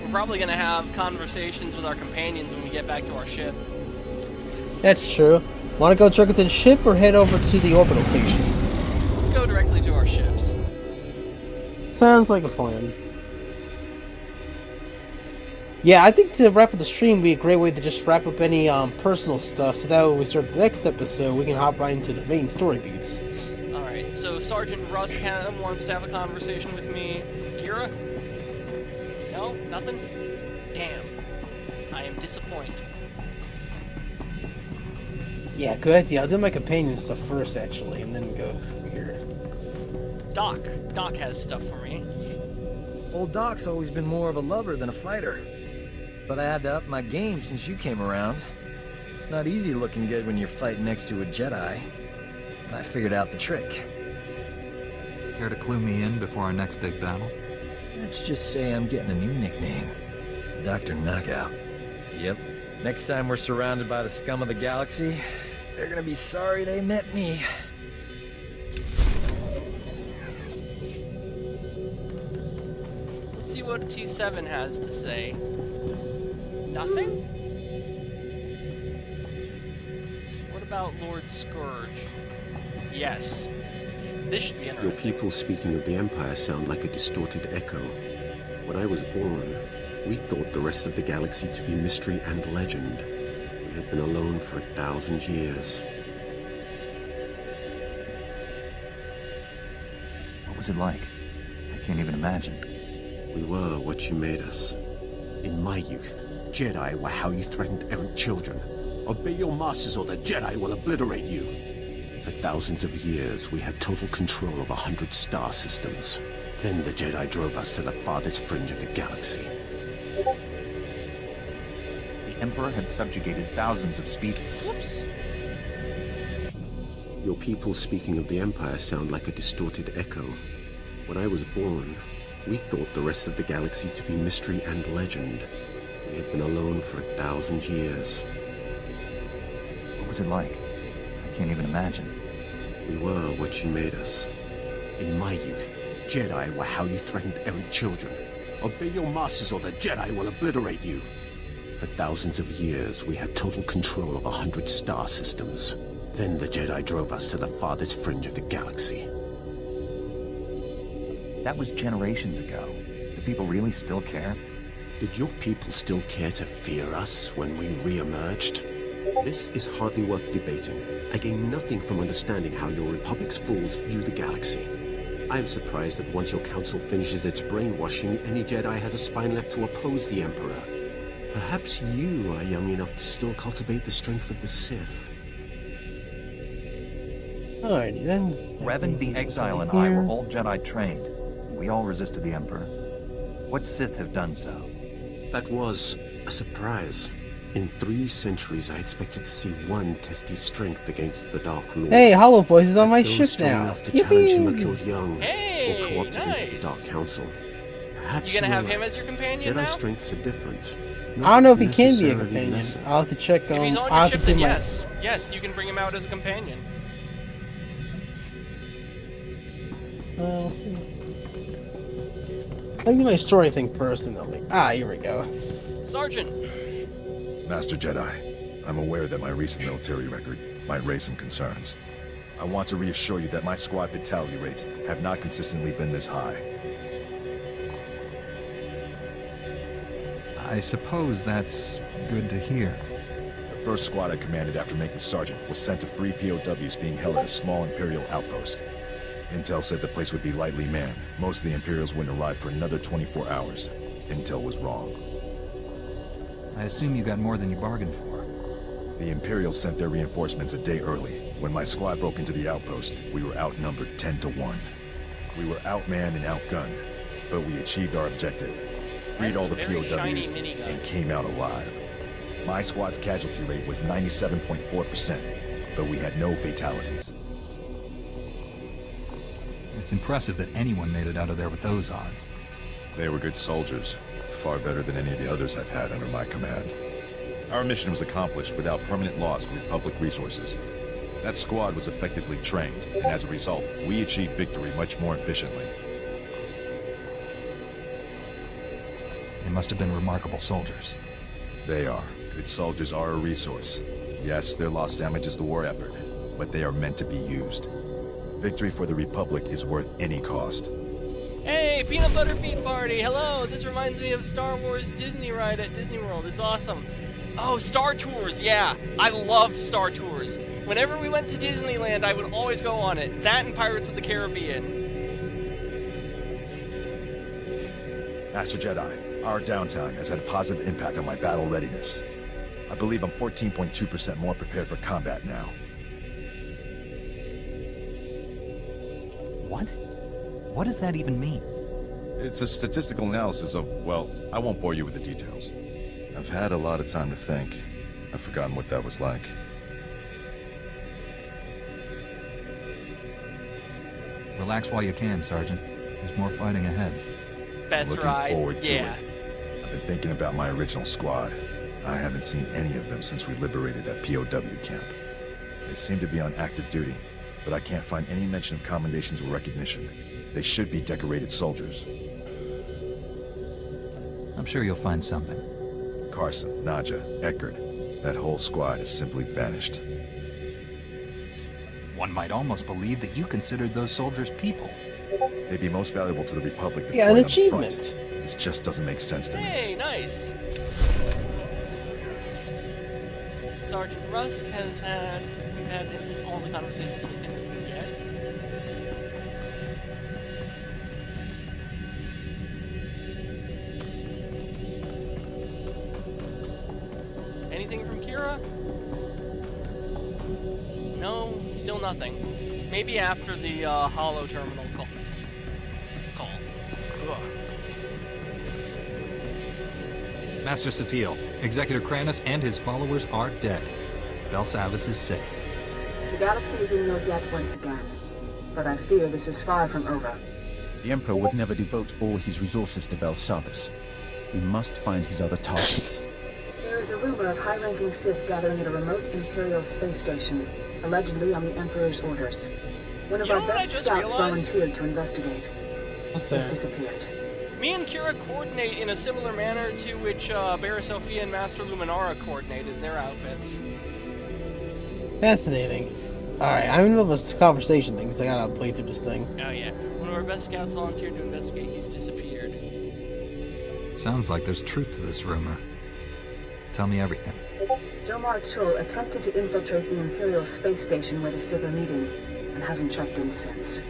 We're probably gonna have conversations with our companions when we get back to our ship. That's true. Want to go directly to the ship or head over to the orbital station? Let's go directly to our ships. Sounds like a plan. Yeah, I think to wrap up the stream would be a great way to just wrap up any personal stuff, so that when we start the next episode, we can hop right into the main story beats. Alright, so Sergeant Ruscam wants to have a conversation with me. Kira? No? Nothing? Damn. I am disappointed. Yeah, good idea. I'll do my companion stuff first, actually, and then go here. Doc. Doc has stuff for me. Old Doc's always been more of a lover than a fighter. But I had to up my game since you came around. It's not easy looking good when you're fighting next to a Jedi. And I figured out the trick. Care to clue me in before our next big battle? Let's just say I'm getting a new nickname. Dr. Knockout. Yep. Next time we're surrounded by the scum of the galaxy, they're gonna be sorry they met me. Let's see what T7 has to say. Nothing? What about Lord Scourge? Yes. This should be interesting. Your people speaking of the Empire sound like a distorted echo. When I was born, we thought the rest of the galaxy to be mystery and legend. We had been alone for 1,000 years. What was it like? I can't even imagine. We were what you made us. In my youth, Jedi were how you threatened errant children. Obey your masters or the Jedi will obliterate you. For thousands of years, we had total control of 100 star systems. Then the Jedi drove us to the farthest fringe of the galaxy. The Emperor had subjugated thousands of species. Whoops. Your people speaking of the Empire sound like a distorted echo. When I was born, we thought the rest of the galaxy to be mystery and legend. We had been alone for 1,000 years. was it like? I can't even imagine. We were what you made us. In my youth, Jedi were how you threatened errant children. Obey your masters or the Jedi will obliterate you. For thousands of years, we had total control of 100 star systems. Then the Jedi drove us to the farthest fringe of the galaxy. That was generations ago. Do people really still care? Did your people still care to fear us when we re-emerged? This is hardly worth debating. I gain nothing from understanding how your Republic's fools view the galaxy. I am surprised that once your council finishes its brainwashing, any Jedi has a spine left to oppose the Emperor. Perhaps you are young enough to still cultivate the strength of the Sith. Alrighty then. Revan the Exile and I were all Jedi trained. We all resisted the Emperor. What Sith have done so? That was a surprise. In 3 centuries, I expected to see one test his strength against the Dark Lord. Hey, Hollow Voice is on my Those ship strong now. enough to challenge him are Yippee! killed young, or co-opted into the nice. Dark Council. Perhaps You gonna have you're him right. as your companion Jedi now? strengths are different. I don't know if he can be a Necessarily companion. lesser. I'll have to check on. If he's on I'll your have ship, to do then my. yes. Yes, you can bring him out as a companion. Let's see. Let me do my story thing first, and then here we go. Sergeant! Master Jedi, I'm aware that my recent military record might raise some concerns. I want to reassure you that my squad fatality rates have not consistently been this high. I suppose that's good to hear. The first squad I commanded after making sergeant was sent to free POWs being held at a small Imperial outpost. Intel said the place would be lightly manned. Most of the Imperials wouldn't arrive for another 24 hours. Intel was wrong. I assume you got more than you bargained for. The Imperials sent their reinforcements a day early. When my squad broke into the outpost, we were outnumbered 10-1. We were outmanned and outgunned, but we achieved our objective. Freed all the POWs and came out alive. My squad's casualty rate was 97.4%, but we had no fatalities. It's impressive that anyone made it out of there with those odds. They were good soldiers, far better than any of the others I've had under my command. Our mission was accomplished without permanent loss of Republic resources. That squad was effectively trained, and as a result, we achieved victory much more efficiently. They must have been remarkable soldiers. They are. Good soldiers are a resource. Yes, their loss damages the war effort, but they are meant to be used. Victory for the Republic is worth any cost. Hey, Peanut Butter Feet Party! Hello! This reminds me of Star Wars Disney ride at Disney World. It's awesome. Oh, Star Tours! Yeah, I loved Star Tours. Whenever we went to Disneyland, I would always go on it. That and Pirates of the Caribbean. Master Jedi, our downtime has had a positive impact on my battle readiness. I believe I'm 14.2% more prepared for combat now. What? What does that even mean? It's a statistical analysis of, well, I won't bore you with the details. I've had a lot of time to think. I've forgotten what that was like. Relax while you can, Sergeant. There's more fighting ahead. Best Looking ride, forward to yeah. it. I've been thinking about my original squad. I haven't seen any of them since we liberated that POW camp. They seem to be on active duty, but I can't find any mention of commendations or recognition. They should be decorated soldiers. I'm sure you'll find something. Carson, Nadja, Eckert, that whole squad has simply vanished. One might almost believe that you considered those soldiers people. They'd be most valuable to the Republic. Yeah, an deployed on the front. achievement. This just doesn't make sense to me. Hey, nice. Sergeant Rusk has had, we've had all the conversations with him yet. Anything from Kira? No, still nothing. Maybe after the Hollow Terminal call. Ugh. Master Satil, Executor Kranis and his followers are dead. Belsalvis is safe. The galaxy is in your debt once again, but I fear this is far from over. The Emperor would never devote all his resources to Belsalvis. We must find his other targets. There is There's a rumor of high-ranking Sith gathering at a remote Imperial space station, allegedly on the Emperor's orders. One of our best scouts volunteered to investigate. What's He's that? disappeared. Me and Kira coordinate in a similar manner to which Barra Sophia and Master Luminara coordinated their outfits. Fascinating. Alright, I'm in the middle of a conversation thing, so I gotta play through this thing. Oh yeah, one of our best scouts volunteered to investigate. He's disappeared. Sounds like there's truth to this rumor. Tell me everything. Jomar Chul attempted to infiltrate the Imperial space station where the Sith are meeting, and hasn't checked in since.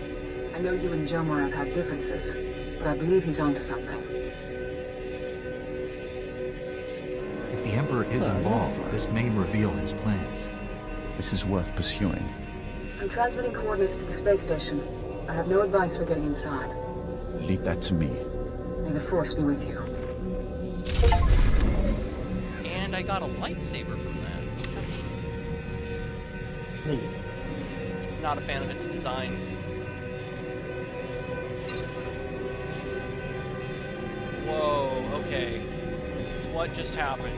I know you and Jomar have had differences, but I believe he's onto something. If the Emperor is involved, this may reveal his plans. This is worth pursuing. I'm transmitting coordinates to the space station. I have no advice for getting inside. Leave that to me. May the Force be with you. And I got a lightsaber from that. Not a fan of its design. Whoa, okay. What just happened?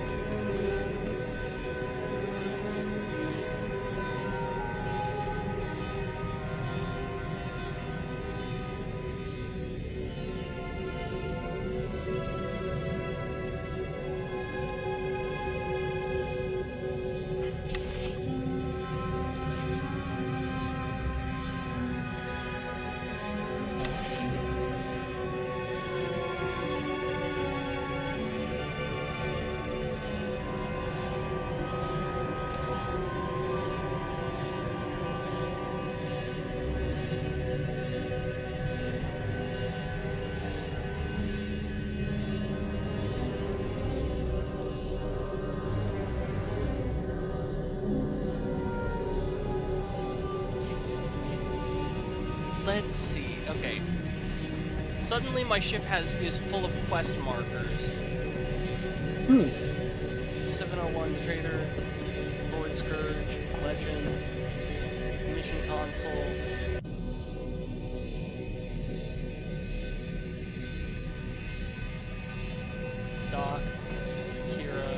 Let's see. Okay. Suddenly my ship is full of quest markers. 701 Trader, Lord Scourge, Legends, Mission Console. Doc, Kira.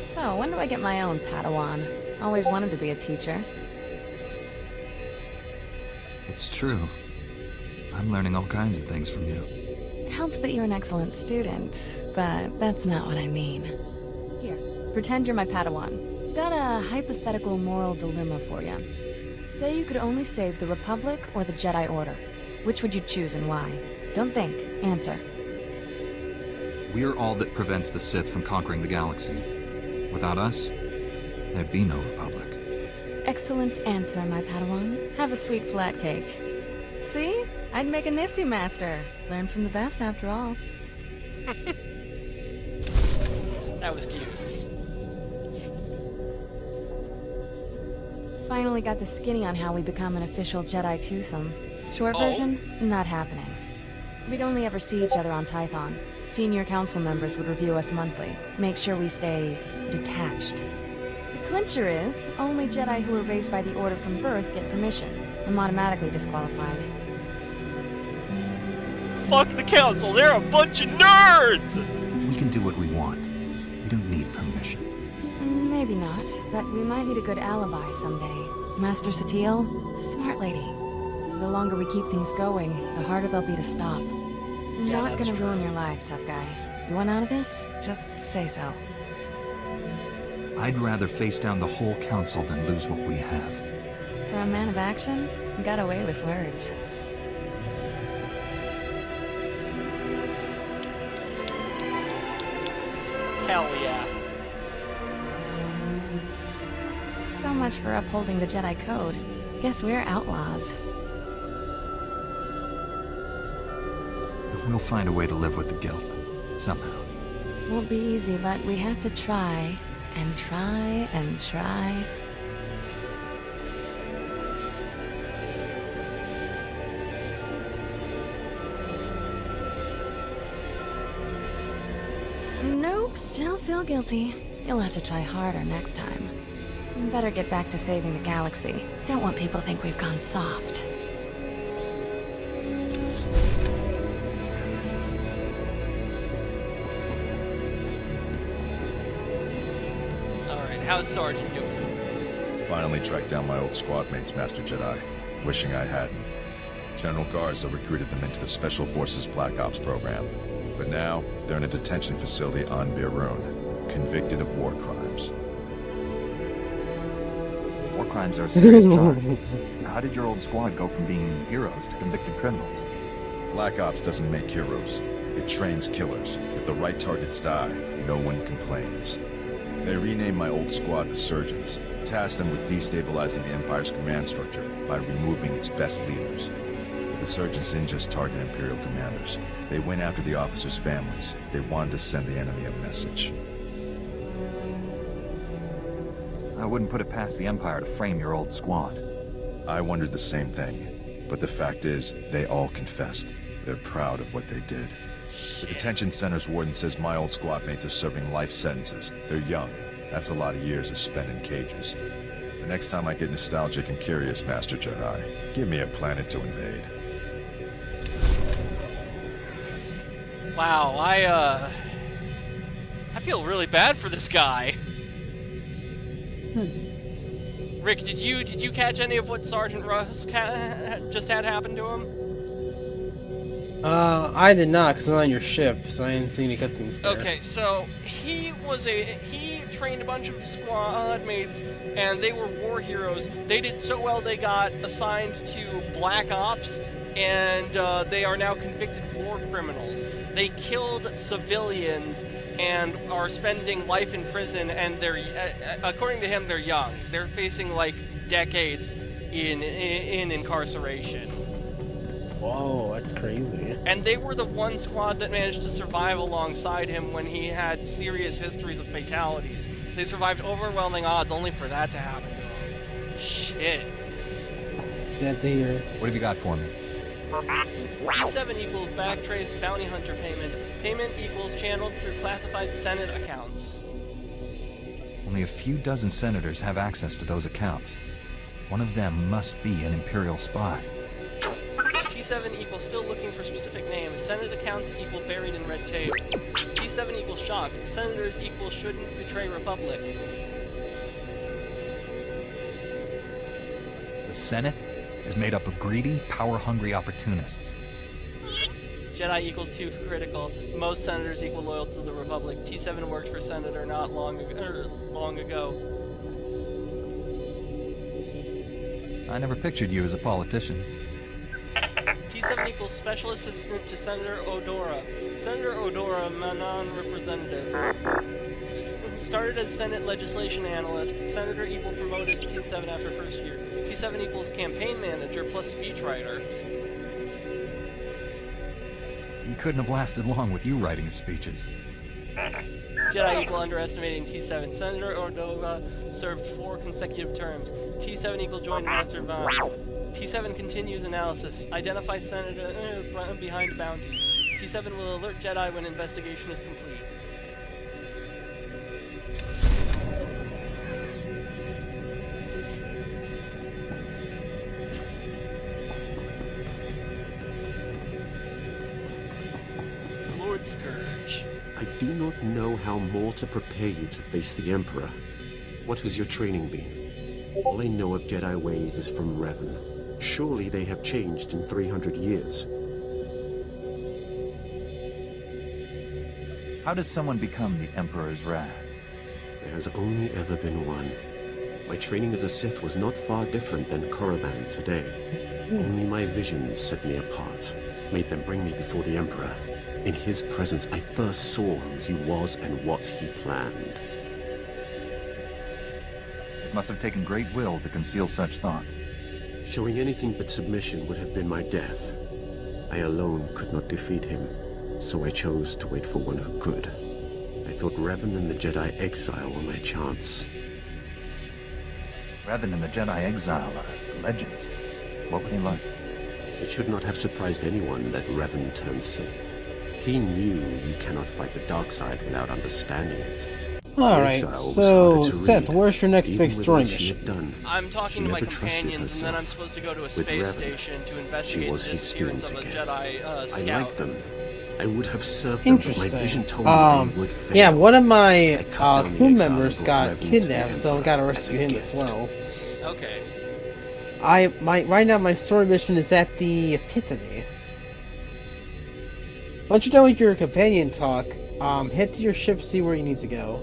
So, when do I get my own Padawan? Always wanted to be a teacher. It's true. I'm learning all kinds of things from you. It helps that you're an excellent student, but that's not what I mean. Here, pretend you're my Padawan. Got a hypothetical moral dilemma for you. Say you could only save the Republic or the Jedi Order. Which would you choose and why? Don't think. Answer. We're all that prevents the Sith from conquering the galaxy. Without us, there'd be no Republic. Excellent answer, my Padawan. Have a sweet flat cake. See? I'd make a nifty master. Learn from the best, after all. That was cute. Finally got the skinny on how we become an official Jedi twosome. Short version, not happening. We'd only ever see each other on Tython. Senior council members would review us monthly, make sure we stay detached. The clincher is, only Jedi who were raised by the Order from birth get permission. I'm automatically disqualified. Fuck the council, they're a bunch of nerds! We can do what we want. We don't need permission. Maybe not, but we might need a good alibi someday. Master Satele, smart lady. The longer we keep things going, the harder they'll be to stop. Yeah, Not gonna ruin your life, tough guy. You want out of this? Just say so. I'd rather face down the whole council than lose what we have. For a man of action, you got away with words. Hell yeah. So much for upholding the Jedi Code. Guess we're outlaws. We'll find a way to live with the guilt. Somehow. Won't be easy, but we have to try, and try, and try. Nope, still feel guilty. You'll have to try harder next time. Better get back to saving the galaxy. Don't want people to think we've gone soft. how's Sergeant doing? Finally tracked down my old squad mates, Master Jedi. Wishing I hadn't. General Garza recruited them into the Special Forces Black Ops program. But now, they're in a detention facility on Birun, convicted of war crimes. War crimes are a serious charge. How did your old squad go from being heroes to convicted criminals? Black Ops doesn't make heroes. It trains killers. If the right targets die, no one complains. They renamed my old squad the Surgeons, tasked them with destabilizing the Empire's command structure by removing its best leaders. But the Surgeons didn't just target Imperial commanders. They went after the officers' families. They wanted to send the enemy a message. I wouldn't put it past the Empire to frame your old squad. I wondered the same thing. But the fact is, they all confessed. They're proud of what they did. The detention center's warden says my old squad mates are serving life sentences. They're young. That's a lot of years to spend in cages. The next time I get nostalgic and curious, Master Jedi, give me a planet to invade. Wow, I feel really bad for this guy. Rick, did you catch any of what Sergeant Russ just had happen to him? I did not, because I'm on your ship, so I didn't see any cutscenes there. Okay, so he trained a bunch of squad mates, and they were war heroes. They did so well they got assigned to Black Ops, and they are now convicted war criminals. They killed civilians and are spending life in prison, and they're, according to him, they're young. They're facing like decades in incarceration. Whoa, that's crazy. And they were the one squad that managed to survive alongside him when he had serious histories of fatalities. They survived overwhelming odds only for that to happen to him. Shit. Sad to hear. What have you got for me? T7 equals backtrace bounty hunter payment. Payment equals channeled through classified Senate accounts. Only a few dozen senators have access to those accounts. One of them must be an Imperial spy. T7 equals still looking for specific names. Senate accounts equal buried in red tape. T7 equals shocked. Senators equal shouldn't betray Republic. The Senate is made up of greedy, power-hungry opportunists. Jedi equals too critical. Most senators equal loyal to the Republic. T7 worked for Senator not long ago. I never pictured you as a politician. T7 equals special assistant to Senator Odora. Senator Odora, non-representative. Started as Senate legislation analyst. Senator equal promoted to T7 after first year. T7 equals campaign manager plus speechwriter. You couldn't have lasted long with you writing his speeches. Jedi equal underestimating T7. Senator Ordova served 4 consecutive terms. T7 equal joined Master Vaughn. T7 continues analysis. Identify Senator behind bounty. T7 will alert Jedi when investigation is complete. Lord Scourge. I do not know how more to prepare you to face the Emperor. What has your training been? All I know of Jedi ways is from Revan. Surely they have changed in 300 years. How does someone become the Emperor's wrath? There has only ever been one. My training as a Sith was not far different than Korriban today. Only my visions set me apart, made them bring me before the Emperor. In his presence, I first saw who he was and what he planned. It must have taken great will to conceal such thoughts. Showing anything but submission would have been my death. I alone could not defeat him, so I chose to wait for one who could. I thought Revan and the Jedi Exile were my chance. Revan and the Jedi Exile are legends. What were they like? It should not have surprised anyone that Revan turned Sith. He knew you cannot fight the dark side without understanding it. Alright, so Seth, where's your next big story mission? I'm talking to my companions, and then I'm supposed to go to a space station to investigate the disappearance of a Jedi scout. I like them, I would have served them, but my vision told me they would fail. Yeah, one of my cut down the crew exile members and brought got reverence to kidnapped, the so I Empire gotta as rescue a him gift. as well. Okay. Right now my story mission is at the Epiphany. Once you're done with your companion talk, head to your ship, see where you need to go.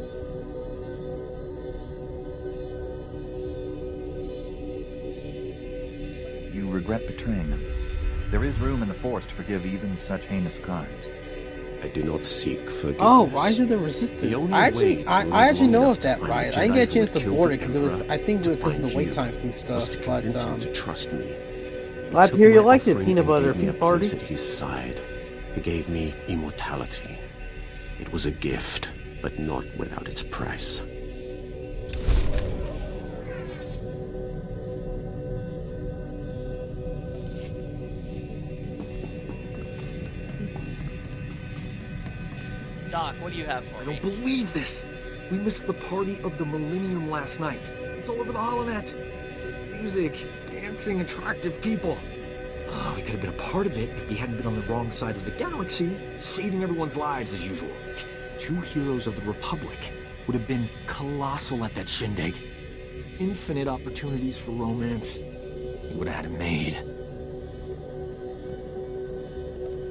You regret betraying them. There is room in the Force to forgive even such heinous crimes. I do not seek forgiveness. Oh, Rise of the Resistance. I actually know of that ride. I didn't get a chance to board it because I think because of the wait times and stuff. But to trust me. Glad to hear you liked it, Peanut Butter Pea Party. At his side, he gave me immortality. It was a gift, but not without its price. Doc, what do you have for I me? don't believe this. We missed the party of the Millennium last night. It's all over the holonet. Music, dancing, attractive people. Oh, we could have been a part of it if we hadn't been on the wrong side of the galaxy, saving everyone's lives as usual. 2 heroes of the Republic would have been colossal at that shindig. Infinite opportunities for romance. We would have had it made.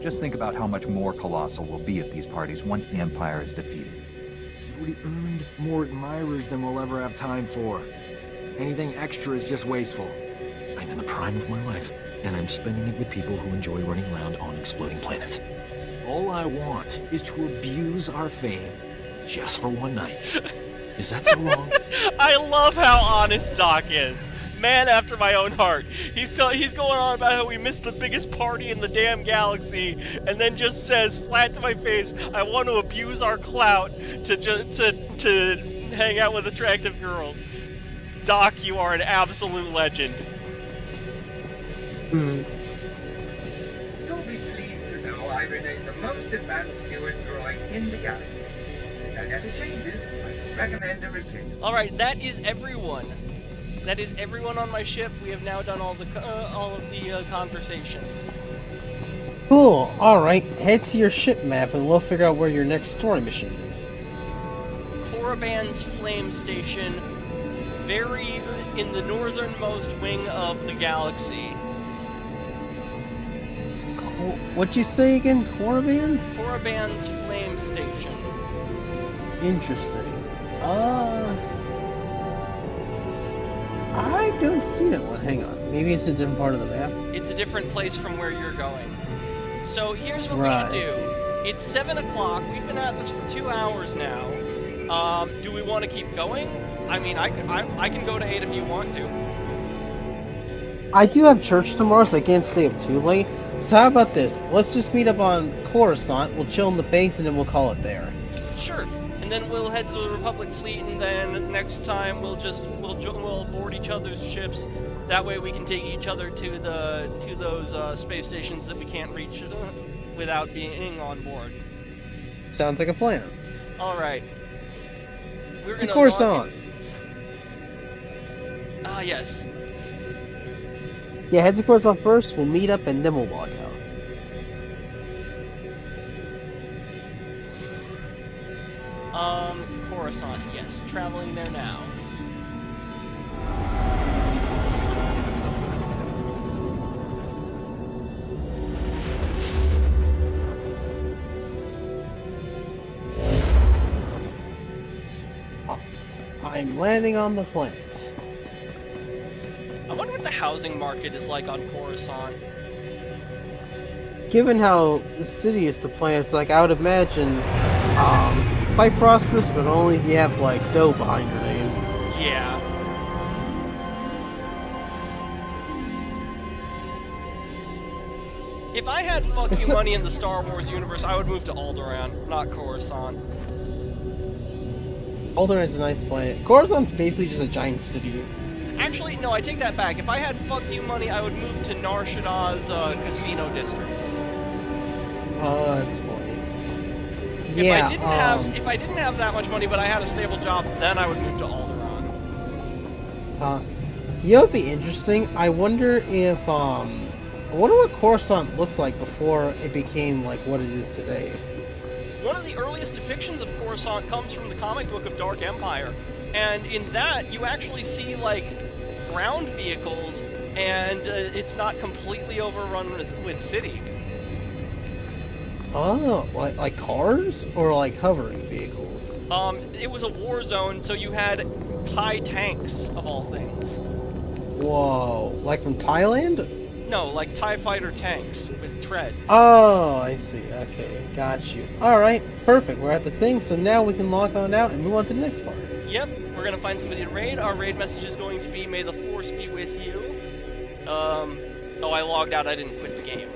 Just think about how much more colossal we'll be at these parties once the Empire is defeated. We earned more admirers than we'll ever have time for. Anything extra is just wasteful. I'm in the prime of my life, and I'm spending it with people who enjoy running around on exploding planets. All I want is to abuse our fame, just for one night. Is that so wrong? I love how honest Doc is. Man after my own heart. He's going on about how we missed the biggest party in the damn galaxy, and then just says flat to my face, "I want to abuse our clout to hang out with attractive girls." Doc, you are an absolute legend. You'll be pleased to know I remain the most advanced steward droid in the galaxy. If that ever changes, I recommend a replacement. All right, that is everyone. That is everyone on my ship. We have now done all of the conversations. Cool. Alright, head to your ship map and we'll figure out where your next story mission is. Korriban's Flame Station, very in the northernmost wing of the galaxy. What'd you say again? Korriban? Korriban's Flame Station. Interesting. I don't see that one. Hang on. Maybe it's a different part of the map. It's a different place from where you're going. So here's what we should do. It's 7 o'clock. We've been at this for 2 hours now. Do we want to keep going? I mean, I can go to 8 if you want to. I do have church tomorrow, so I can't stay up too late. So how about this? Let's just meet up on Coruscant. We'll chill in the base, and then we'll call it there. Sure. And then we'll head to the Republic fleet, and then next time we'll board each other's ships. That way we can take each other to those space stations that we can't reach without being on board. Sounds like a plan. All right. We're To gonna Coruscant. Yes. Yeah, head to Coruscant first. We'll meet up, and then we'll log out. Coruscant, yes. Traveling there now. I'm landing on the planet. I wonder what the housing market is like on Coruscant. Given how the city is to planets, like I would imagine, quite prosperous, but only if you have like dough behind your name. Yeah. If I had fuck you money in the Star Wars universe, I would move to Alderaan, not Coruscant. Alderaan's a nice planet. Coruscant's basically just a giant city. Actually, no, I take that back. If I had fuck you money, I would move to Nar Shaddah's casino district. Oh, that's funny. Yeah, if I didn't have that much money, but I had a stable job, then I would move to Alderaan. You know what'd be interesting? I wonder if I wonder what Coruscant looked like before it became like what it is today. One of the earliest depictions of Coruscant comes from the comic book of Dark Empire, and in that you actually see like ground vehicles, and it's not completely overrun with city. Oh, like cars or like hovering vehicles? It was a war zone, so you had TIE tanks of all things. Whoa, like from Thailand? No, like TIE fighter tanks with treads. Oh, I see. Okay, got you. Alright, perfect. We're at the thing, so now we can log on out and move on to the next part. Yep, we're gonna find somebody to raid. Our raid message is going to be, "May the Force be with you." Oh, I logged out, I didn't quit the game.